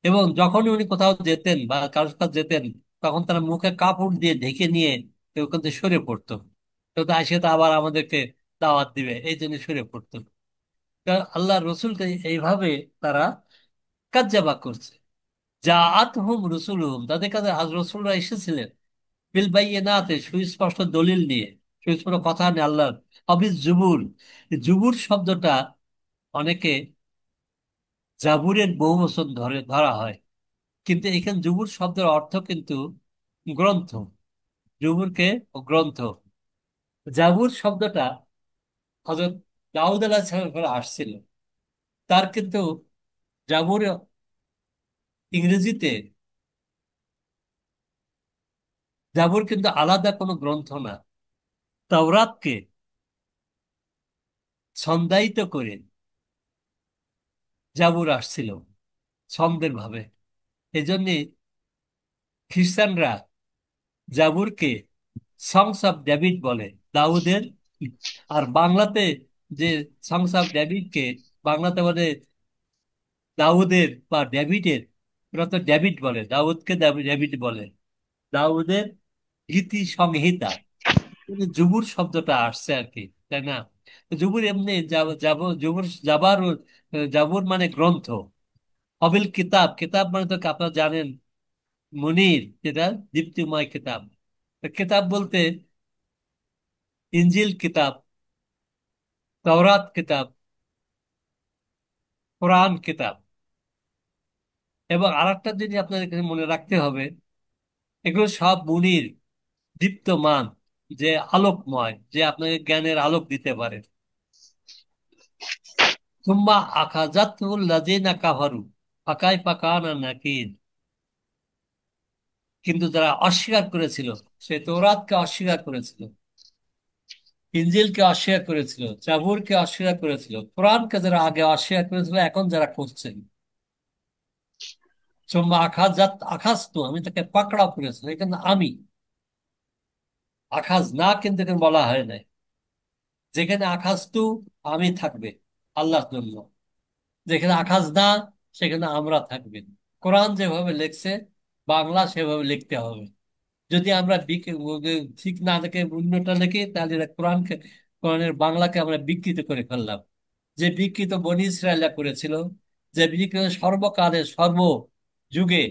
এবং যখনই উনি কোথাও যেতেন বা কারোর কাছে যেতেন, তখন তারা মুখে কাপড় দিয়ে ঢেকে নিয়ে কেউ কিন্তু সরে পড়তো। কেউ তো আসে তো আবার আমাদেরকে দাওয়াত দিবে, এই জন্য সরে পড়তো। কারণ আল্লাহ রসুলকে এইভাবে তারা কাজ্জাবা করছে। যা আতহুম রসুলহুম, তাদের কাছে আজ রসুলরা এসেছিলেন বিল বাইয়িনাতে, সুস্পষ্ট দলিল নিয়ে, সুস্পষ্ট কথা নিয়ে আল্লাহর। অবিজ জুবুর, জুবুর শব্দটা অনেকে জাবুরের বহু বচন ধরে ধরা হয়, কিন্তু এখানে জুবুর শব্দের অর্থ কিন্তু গ্রন্থ। জুবুরকে গ্রন্থ, জাবুর শব্দটা হযরত দাউদ আলাইহিস সালামের পরে আসছিল। তার কিন্তু জাবুর ইংরেজিতে, জাবুর কিন্তু আলাদা কোনো গ্রন্থ না। তাওরাতকে ছন্দায়িত করে জাবুর আসছিল ছন্দের ভাবে। এজন্য খ্রিস্টানরা জাবুরকে সংস অফ ডেভিড বলে, দাউদের। আর বাংলাতে যে সংস অফ ডেভিডকে বাংলাতে বলে দাউদের বা ডেভিডের, ওরা তো ডেভিড বলে, দাউদকে ডেভিড বলে, দাউদের গীতি সংহিতা, কিন্তু জুবুর শব্দটা আসছে আর কি, তাই না? জুবুর এমনি জুবুর জাবুর মানে গ্রন্থ। অবিল কিতাব, কিতাব মানে তো আপনারা জানেন মুনির, যেটা দীপ্তিময় কিতাব। তো কিতাব বলতে ইনজিল কিতাব, তাওরাত কিতাব, কোরআন কিতাব। এবং আরেকটা জিনিস আপনাদের কাছে মনে রাখতে হবে, এগুলো সব মুনির, দীপ্তমান, যে আলোকময়, যে আপনাকে জ্ঞানের আলোক দিতে পারে। সুম্মা আখাযাতহুল লাযিনা কাফারু ফাকাইফা কানা নাকির। কিন্তু যারা অস্বীকার করেছিল, সে তৌরাতকে অস্বীকার করেছিল, ইনজিলকে অস্বীকার করেছিল, জাবুরকে অস্বীকার করেছিল, কোরআনকে যারা আগে অস্বীকার করেছিল, এখন যারা করছেন, সুম্মা আখাজতু, আমি তাকে পাকড়াও করেছিল। এখানে আমি, আখাজ না কিন্তু এখানে বলা হয় নাই। যেখানে আখাজতু আমি থাকবে আল্লাহর জন্য, যেখানে আকাশ না সেখানে আমরা থাকবে। কোরআন যেভাবে লিখছে বাংলা সেভাবে লিখতে হবে। যদি আমরা ঠিক না দেখে অন্যটা লিখি, তাহলে এটা কোরআনের বাংলাকে আমরা বিকৃত করে ফেললাম। যে বিকৃত বনি ইসরায়েলরা করেছিল, যে বিকৃত সর্বকালে সর্বযুগে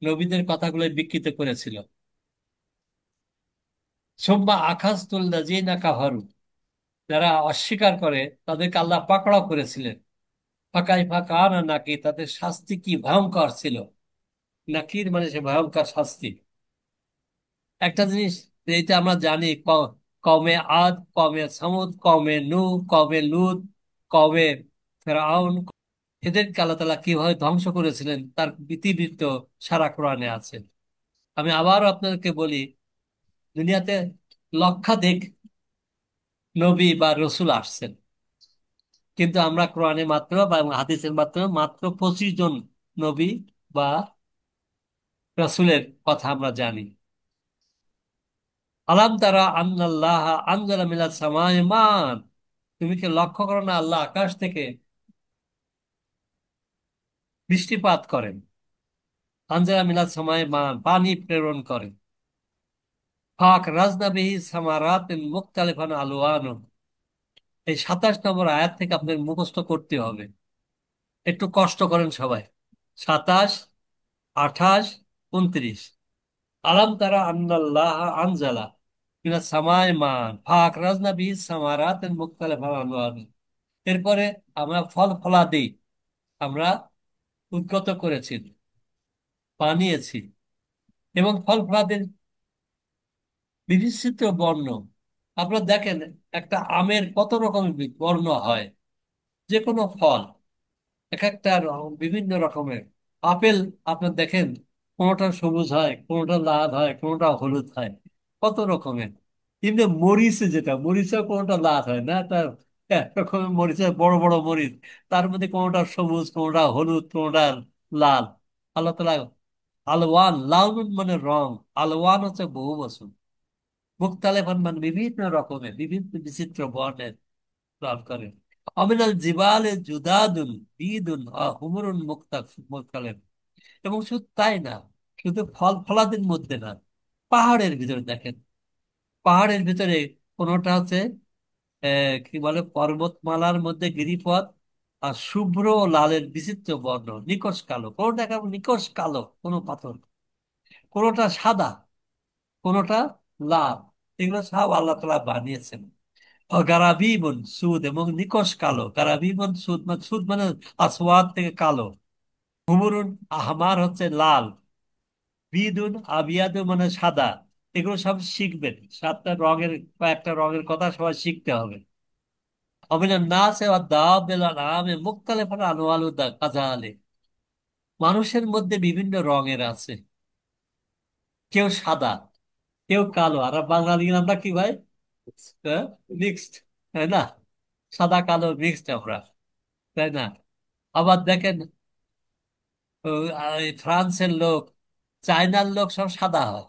নবীদের কথাগুলো বিকৃত করেছিল। সোম্মা আখাজতুল্লাহ জিনা কাফারু, যারা অস্বীকার করে তাদেরকে আল্লাহ পাকড়াও করেছিলেন। ফাঁকাই ফাঁকা না নাকি, তাদের শাস্তি কি ভয়ঙ্কর ছিল। নাকির মানে সে ভয়ঙ্কর শাস্তি। একটা জিনিস এইটা আমরা জানি, কওমে আদ, কওমে সামুদ, কওমে নূহ, কওমে লূত, কওমে ফেরাউন, এদেরকে আল্লাহ তাআলা কিভাবে ধ্বংস করেছিলেন তার ইতিবৃত্ত সারা কোরআনে আছে। আমি আবারও আপনাদেরকে বলি, দুনিয়াতে লক্ষাধিক নবী বা রসুল আসছেন, কিন্তু আমরা কোরআনে মাত্র বা হাদিসের মাত্র মাত্র 25 জন নবী বা রাসূলের কথা আমরা জানি। আলাম তারা আন্নাল্লাহ আনজালা মিনাস সামায়ে মান, তুমি কি লক্ষ্য করো না আল্লাহ আকাশ থেকে বৃষ্টিপাত করেন। আনজালা মিনাস সামায়ে মান, পানি প্রেরণ করেন। ফাক রাজনা বিহি সামারাতিন মুখতালিফান আলওয়ানু, এই 27 নম্বর আয়াত থেকে আপনাদের মুখস্থ করতে হবে। একটু কষ্ট করেন সবাই। 27, 28, 29। আলাম তারা আন্নাল্লাহ আনজালা মিনাস সামায়ে মান ফাক রাজনা বিহি সামারাতিন মুখতালিফান আলওয়ানু। এরপরে আমরা ফল ফলাদি আমরা উদ্গত করেছি, বানিয়েছি, এবং ফল ফলাদির বিচিত্র বর্ণ। আপনারা দেখেন একটা আমের কত রকমের বর্ণ হয়, যে কোনো ফল এক একটা বিভিন্ন রকমের। আপেল আপনার দেখেন কোনোটা সবুজ হয়, কোনোটা লাল হয়, কোনোটা হলুদ হয়, কত রকমের। কিন্তু মরিচে যেটা, মরিচেও কোনোটা লাল হয় না, তার রকমের মরিচের বড় বড় মরিচ, তার মধ্যে কোনোটা সবুজ, কোনোটা হলুদ, কোনোটা লাল। আল্লাহ তাআলা আলওয়ান, লাউন মানে রং, আলওয়ান হচ্ছে বহু বচন, মুখতালেফান মানে বিভিন্ন রকমের, বিভিন্ন বিচিত্র বর্ণের লাভ করেন। অমিনাল জিবালে জুদাদুন বিদুন হুমরুন মুখতালেফ। এবং শুধু তাই না, শুধু ফল ফলাদির মধ্যে না, পাহাড়ের ভিতরে দেখেন, পাহাড়ের ভিতরে কোনোটা হচ্ছে কি বলে পর্বতমালার মধ্যে গিরিপথ, আর শুভ্র ও লালের বিচিত্র বর্ণ, নিকষ কালো, কোনোটা কেমন নিকষ কালো কোনো পাথর, কোনোটা সাদা, কোনোটা লাল। এগুলো সব আল্লাহ তাআলা বানিয়েছেন। গারাবিবুন সুদ, এবং নিকষ কালো। গারাবিবুন সুদ মানে, সুদ মানে আসওয়াদ থেকে কালো। হুমরুন আহমার হচ্ছে লাল। বিদুন আবিয়াদু মানে সাদা। এগুলো সব শিখবেন, সাতটা রঙের, কয়েকটা রঙের কথা সবাই শিখতে হবে। অমিনান নাসে ওয়াদ দাওয়াবিল আনআমি মুখতালিফান আলওয়ানু কাযালিক। মানুষের মধ্যে বিভিন্ন রঙের আছে, কেউ সাদা, কেউ কালো। আর বাঙালি আমরা কি ভাই, মিক্সড, তাই না? সাদা কালো মিক্সড আমরা, তাই না? আবার দেখেন ফ্রান্সের লোক, চায়নার লোক সব সাদা হয়,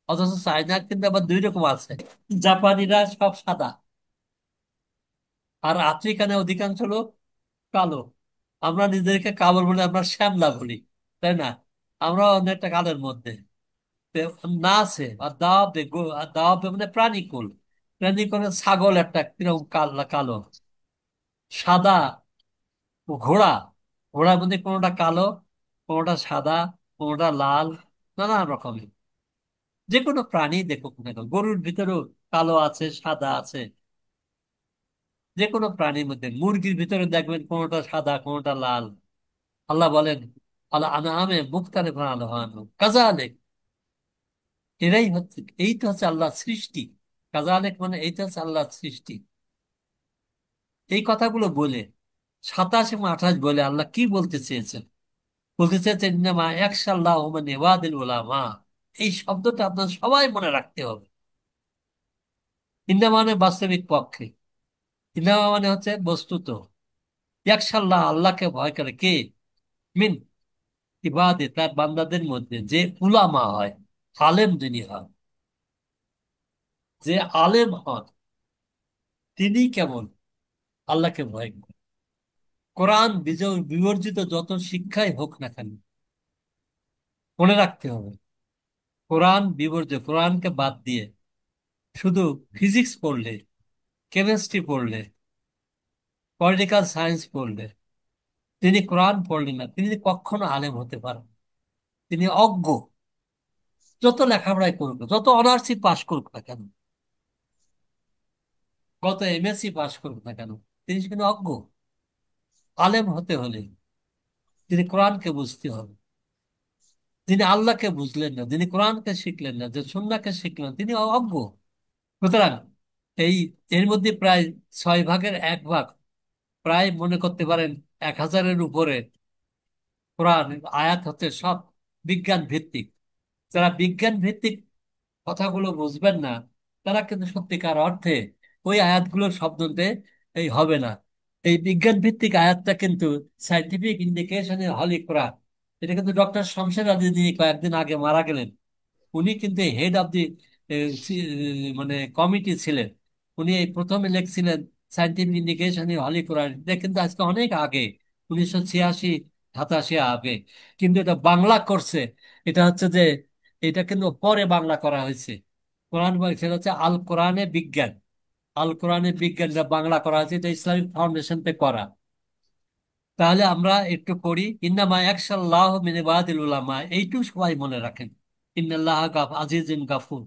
অথচ চায়নার কিন্তু আবার দুই রকম আছে, জাপানিরা সব সাদা, আর আফ্রিকানে অধিকাংশ লোক কালো। আমরা নিজেদেরকে কালো বলে আমরা শ্যামলা বলি, তাই না? আমরা অনেকটা কালের মধ্যে। তো না আছে আর দাওয়াবে আর দাওয়াবে মানে প্রাণীকুল। প্রাণীকুলে ছাগল একটা কিরকম কালো কালো, সাদা ঘোড়া, ঘোড়ার মধ্যে কোনোটা কালো, কোনোটা সাদা, কোনোটা লাল, নানা রকমের। যে কোনো প্রাণী দেখুক না কেন, গরুর ভিতরেও কালো আছে, সাদা আছে। যে কোনো প্রাণীর মধ্যে, মুরগির ভিতরে দেখবেন কোনোটা সাদা, কোনোটা লাল। আল্লাহ বলেন আল্লাহ আনামে মুখতালিফান আলওয়ানহু কাযালিক। এরাই হচ্ছে, এই তো হচ্ছে আল্লাহর সৃষ্টি। কাযালিক মানে এইটা হচ্ছে আল্লাহর সৃষ্টি। এই কথাগুলো বলে 27 এবং 28 বলে আল্লাহ কি বলতে চেয়েছেন? বলতে চেয়েছেন ইন্নামা ইয়াখশাল্লাহু মিন ইবাদিল উলামা। এই শব্দটা আপনার সবাই মনে রাখতে হবে। ইন্নামা মানে বাস্তবিক পক্ষে, ইন্নামা মানে হচ্ছে বস্তুত, ইয়াখশাল্লাহ আল্লাহকে ভয় করে কে? মিন ইবাদে তার বান্দাদের মধ্যে যে উলামা হয়, আলেম যিনি হয়, যে আলেম হন তিনি কেমন আল্লাহকে ভয় করেন। কোরআন বিবর্জিত যত শিক্ষাই হোক না কেন, মনে রাখতে হবে কোরআন বিবর্জিত, কোরআনকে বাদ দিয়ে শুধু ফিজিক্স পড়লে, কেমিস্ট্রি পড়লে, পলিটিক্যাল সায়েন্স পড়লে, তিনি কোরআন পড়লেন না, তিনি কখনো আলেম হতে পারেন। তিনি অজ্ঞ, যত লেখাপড়াই করুক, যত অনার্সই পাশ করুক না কেন, কত এমএসসি পাশ করুক না কেন, তিনি কিন্তু অজ্ঞ। আলেম হতে হলে তিনি কোরআনকে বুঝতে হবে। যিনি আল্লাহকে বুঝলেন না, যিনি কোরআনকে শিখলেন না, যে সুন্নাহকে শিখলেন, তিনি অজ্ঞ। সুতরাং এই এর মধ্যে প্রায় 6 ভাগের 1 ভাগ, প্রায় মনে করতে পারেন 1000-এর উপরে কোরআন আয়াত হচ্ছে সব বিজ্ঞান ভিত্তিক। যারা বিজ্ঞান ভিত্তিক কথাগুলো বুঝবেন না, তারা কিন্তু সত্যিকার অর্থে ওই আয়াতগুলোর শব্দতে এই হবে না। এই বিজ্ঞান ভিত্তিক আয়াতটা কিন্তু সাইন্টিফিক ইন্ডিকেশনে হলি কোরআন। এটা কিন্তু ডক্টর শমশের আলী, যিনি কয়েকদিন আগে মারা গেলেন, উনি কিন্তু হেড অব দি মানে কমিটি ছিলেন। উনি এই প্রথমে লিখছিলেন সাইন্টিফিক ইন্ডিকেশন হলি কোরআন। এটা কিন্তু আজকে অনেক আগে, 1986-87 আগে, কিন্তু এটা বাংলা করছে। এটা হচ্ছে যে এটা কিন্তু পরে বাংলা করা হয়েছে। কোরআন সেটা হচ্ছে আল কোরআনে বিজ্ঞান, আল কোরআনে বিজ্ঞানটা বাংলা করা হয়েছে, এটা ইসলামিক ফাউন্ডেশনতে করা। তাহলে আমরা একটু পড়ি, ইন্নামা ইয়াখশাল্লাহু মিন ইবাদিল উলামা, এইটুকু সবাই মনে রাখেন। ইন্নাল্লাহ আজিজুন গাফুর।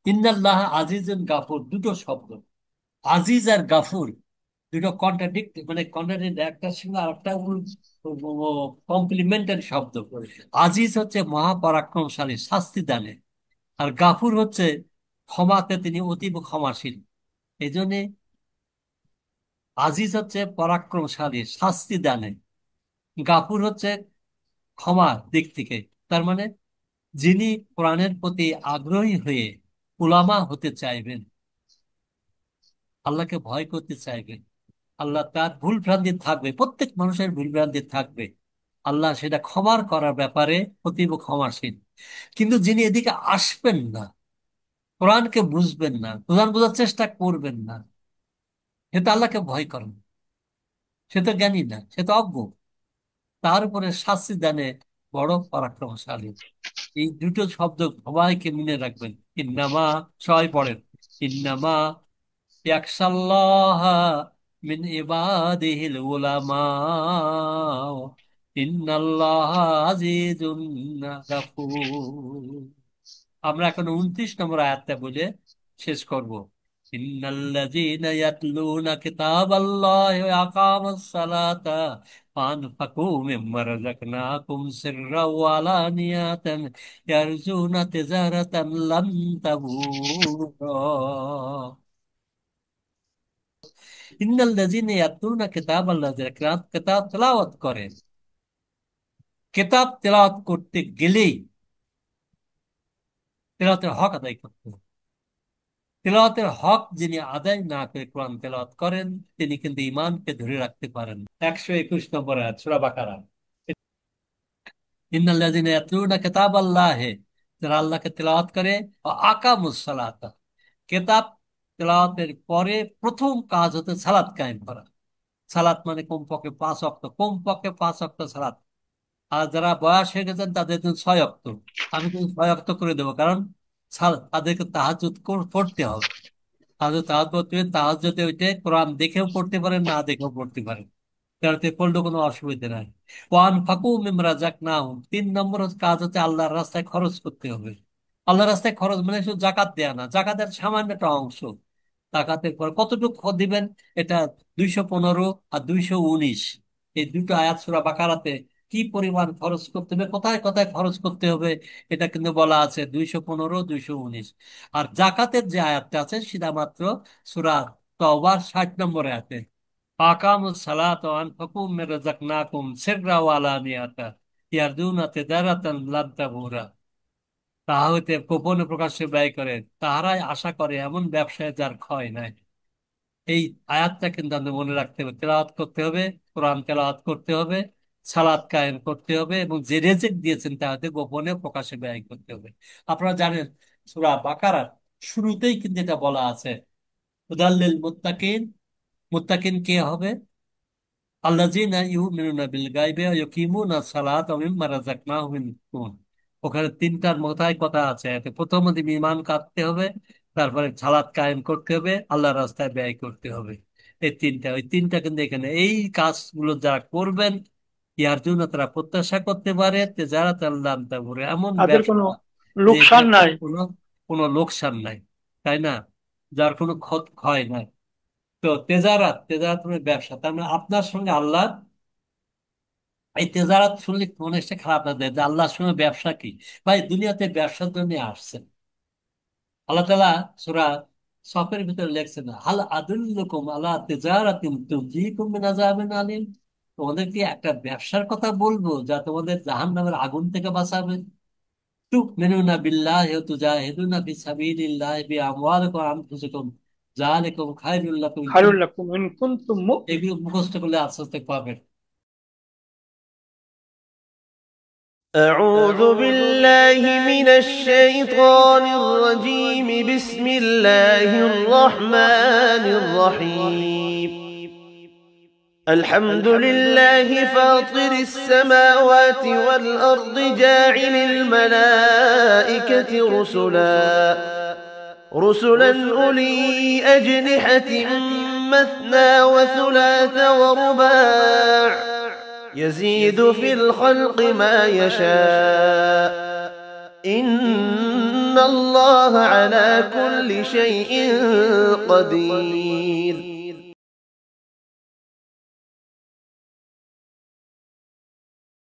ইন্নাল্লাহ আজিজুন গাফুর, দুটো শব্দ, আজিজ আর গাফুর, দুটো কন্ট্রাডিক্ট, মানে কন্ট্রাডিক্ট, একটার সঙ্গে আরেকটা কমপ্লিমেন্টারি শব্দ। আজিজ হচ্ছে মহাপরাক্রমশালী, শাস্তি দানে, আর গাফুর হচ্ছে ক্ষমাতে তিনি অতীব ক্ষমাশীল। এই জন্য আজিজ হচ্ছে পরাক্রমশালী, শাস্তি দানে, গাফুর হচ্ছে ক্ষমার দিক থেকে। তার মানে যিনি কোরআনের প্রতি আগ্রহী হয়ে উলামা হতে চাইবেন, আল্লাহকে ভয় করতে চাইবেন, আল্লাহ তার ভুল ভ্রান্তি থাকবে, প্রত্যেক মানুষের ভুল ভ্রান্তি থাকবে, আল্লাহ সেটা ক্ষমার করার ব্যাপারে অতীব ক্ষমাশীল। কিন্তু যিনি এদিকে আসবেন না, কোরআনকে বুঝবেন না, কোরআন বোঝার চেষ্টা করবেন না, সে তো আল্লাহকে ভয় করেন, সে তো জ্ঞানী না, সে তো অজ্ঞ, তার উপরে শাস্তি দানে বড় পরাক্রমশালী। এই দুটো শব্দ সবাইকে মনে রাখবেন। ইন্নামা, সবাই পড়েন, ইন্নামা ইয়াখশাল্লাহা মিন ইবাদিহিল উলামা ইন্নাল্লাহা আজিজুন গাফুর। আমরা এখন 29 নম্বর আয়াতটা বলে শেষ করব। ইন্নাল্লাযীনা ইয়াতলুনা কিতাবাল্লাহি ওয়া আকামাস সালাতা ফাআনফাকু মিম্মা রাযাকনাকুম সিররাও ওয়া আলানিয়াতান ইয়ারজুনা তিজারাতান লান তাবুর। ইন্নাল্লাযীনা ইয়াতলুনা কিতাবাল্লাহি, যারা কিতাব তেলাওয়াত করে, কিতাব তেলাওয়াত করতে গেলেই তেলাওয়াতের হক আদায় করতে হবে। তেলাওয়াতের হক যিনি আদায় না করে কোরআন তেলাওয়াত করেন, তিনি কিন্তু ঈমানকে ধরে রাখতে পারেন। 121 নম্বর আয়াত সূরা বাকারা। ইন্নাল্লাযীনা ইয়াতলুনা কিতাবাল্লাহি, যারা আল্লাহকে তেলাওয়াত করে, ওয়া আকামুস সালাতা, কিতাব তেলাওয়াতের পরে প্রথম কাজ হতে সালাত কায়েম করা। সালাত মানে কমপক্ষে 5 ওয়াক্ত, কমপক্ষে 5 ওয়াক্ত সালাত। আর যারা বয়স হয়ে গেছেন তাদের জন্য 6 ওয়াক্ত। আমি কিন্তু 6 ওয়াক্ত করে দেবো, কারণ তাদেরকে তাহাজ্জুদ পড়তে হবে। তাহলে তাহাজ্জুদে ওইটা কোরআন দেখেও পড়তে পারেন, না দেখেও পড়তে পারেন, তাতে পড়লে কোনো অসুবিধা নাই। ওয়ান ফাকু মিম্মা রাযাকনাহুম, 3 নম্বর কাজ হচ্ছে আল্লাহর রাস্তায় খরচ করতে হবে। আল্লাহর রাস্তায় খরচ মানে শুধু জাকাত দেয়া না, জাকাতের সামান্য একটা অংশ। জাকাতের পর কতটুকু দিবেন, এটা 215 আর 219, এই দুটো আয়াত সূরা বাকারাতে কি পরিমাণ খরচ করতে হবে, কোথায় কোথায় খরচ করতে হবে, এটা কিন্তু বলা আছে 215, 219। আর জাকাতের যে আয়াতটা আছে সেটা মাত্র সূরা তওবার 60 নম্বর আয়াতে, আকামুস সালাত ওয়া আনফাকু মিম্মা রাযাকনাকুম সিররা ওয়া আলানিয়াতা ইয়ারজুনা তিজারাতান লান তাবুরা। তাহা হইতে গোপনে প্রকাশ্যে ব্যয় করে, তাহারাই আশা করে এমন ব্যবসায় যার ক্ষয় নাই। এই আয়াতটা কিন্তু আমাদের মনে রাখতে হবে। তেলাওয়াত করতে হবে, কোরআন তেলাওয়াত করতে হবে, সালাত কায়েম করতে হবে, এবং যে রেজেক দিয়েছেন তা হতে গোপনে প্রকাশ্যে ব্যয় করতে হবে। আপনারা জানেন সূরা বাকারার শুরুতেই কিন্তু এটা বলা আছে, হুদাল লিল মুত্তাকিন। মুত্তাকিন কে হবে? আল্লাযীনা ইউমিনুনা বিল গায়বি ওয়া ইউকিমুনাস সালাতা ওয়া মিম্মা রাযাকনাহুম ইউনফিকুন। ওখানে 3টার মাথায় কথা আছে। এতে প্রথমত ঈমান করতে হবে, তারপরে সালাত কায়েম করতে হবে, আল্লাহর রাস্তায় ব্যয় করতে হবে। ওই তিনটা কিন্তু এখানে এই কাজগুলো যারা করবেন, ইয়ার জন্য তারা প্রত্যাশা করতে পারে তিজারাতান লান তাবুর, এমন তাদের কোনো ব্যবসা যে লোকসান এখানে নাই। কোনো কোনো লোকসান নাই, তাই না? যার কোনো ক্ষয় নাই। তো তেজারাত, তেজারাত মানে ব্যবসা, তার মানে আপনার সঙ্গে আল্লাহ, এই তেজারাত শুনলে মনে একটা খারাপ লাগে যে আল্লাহর সঙ্গে ব্যবসা কি? ভাই, দুনিয়াতে ব্যবসার জন্য আসছেন। আল্লাহ তাআলা সূরা সফের ভিতরে লিখছেন, হাল আদুল্লুকুম আলা তিজারাতিন তুনজিকুম মিন আযাবিন আলীম। তোমাদের কি একটা ব্যবসার কথা বলবো যা তোমাদের জাহান্নামের আগুন থেকে বাঁচাবে? তুমিনুনা বিল্লাহি ওয়া তুজাহিদুনা ফি সাবিলিল্লাহি বিআমওয়ালিকুম ওয়া আনফুসিকুম যালিকুম খায়রুল লাকুম ইন খায়রুল কুনতুম। লাকুম ইন কুনতুম মুমিনিন। এগুলো মুখস্থ করলে আস্তে পাবেন। أعوذ بالله من الشيطان الرجيم. بسم الله الرحمن الرحيم. الحمد لله فاطر السماوات والأرض جاعل الملائكة رسلا أولي أجنحة مثنى وثلاث ورباع يزيد في الخلق ما يشاء إن الله على كل شيء قدير.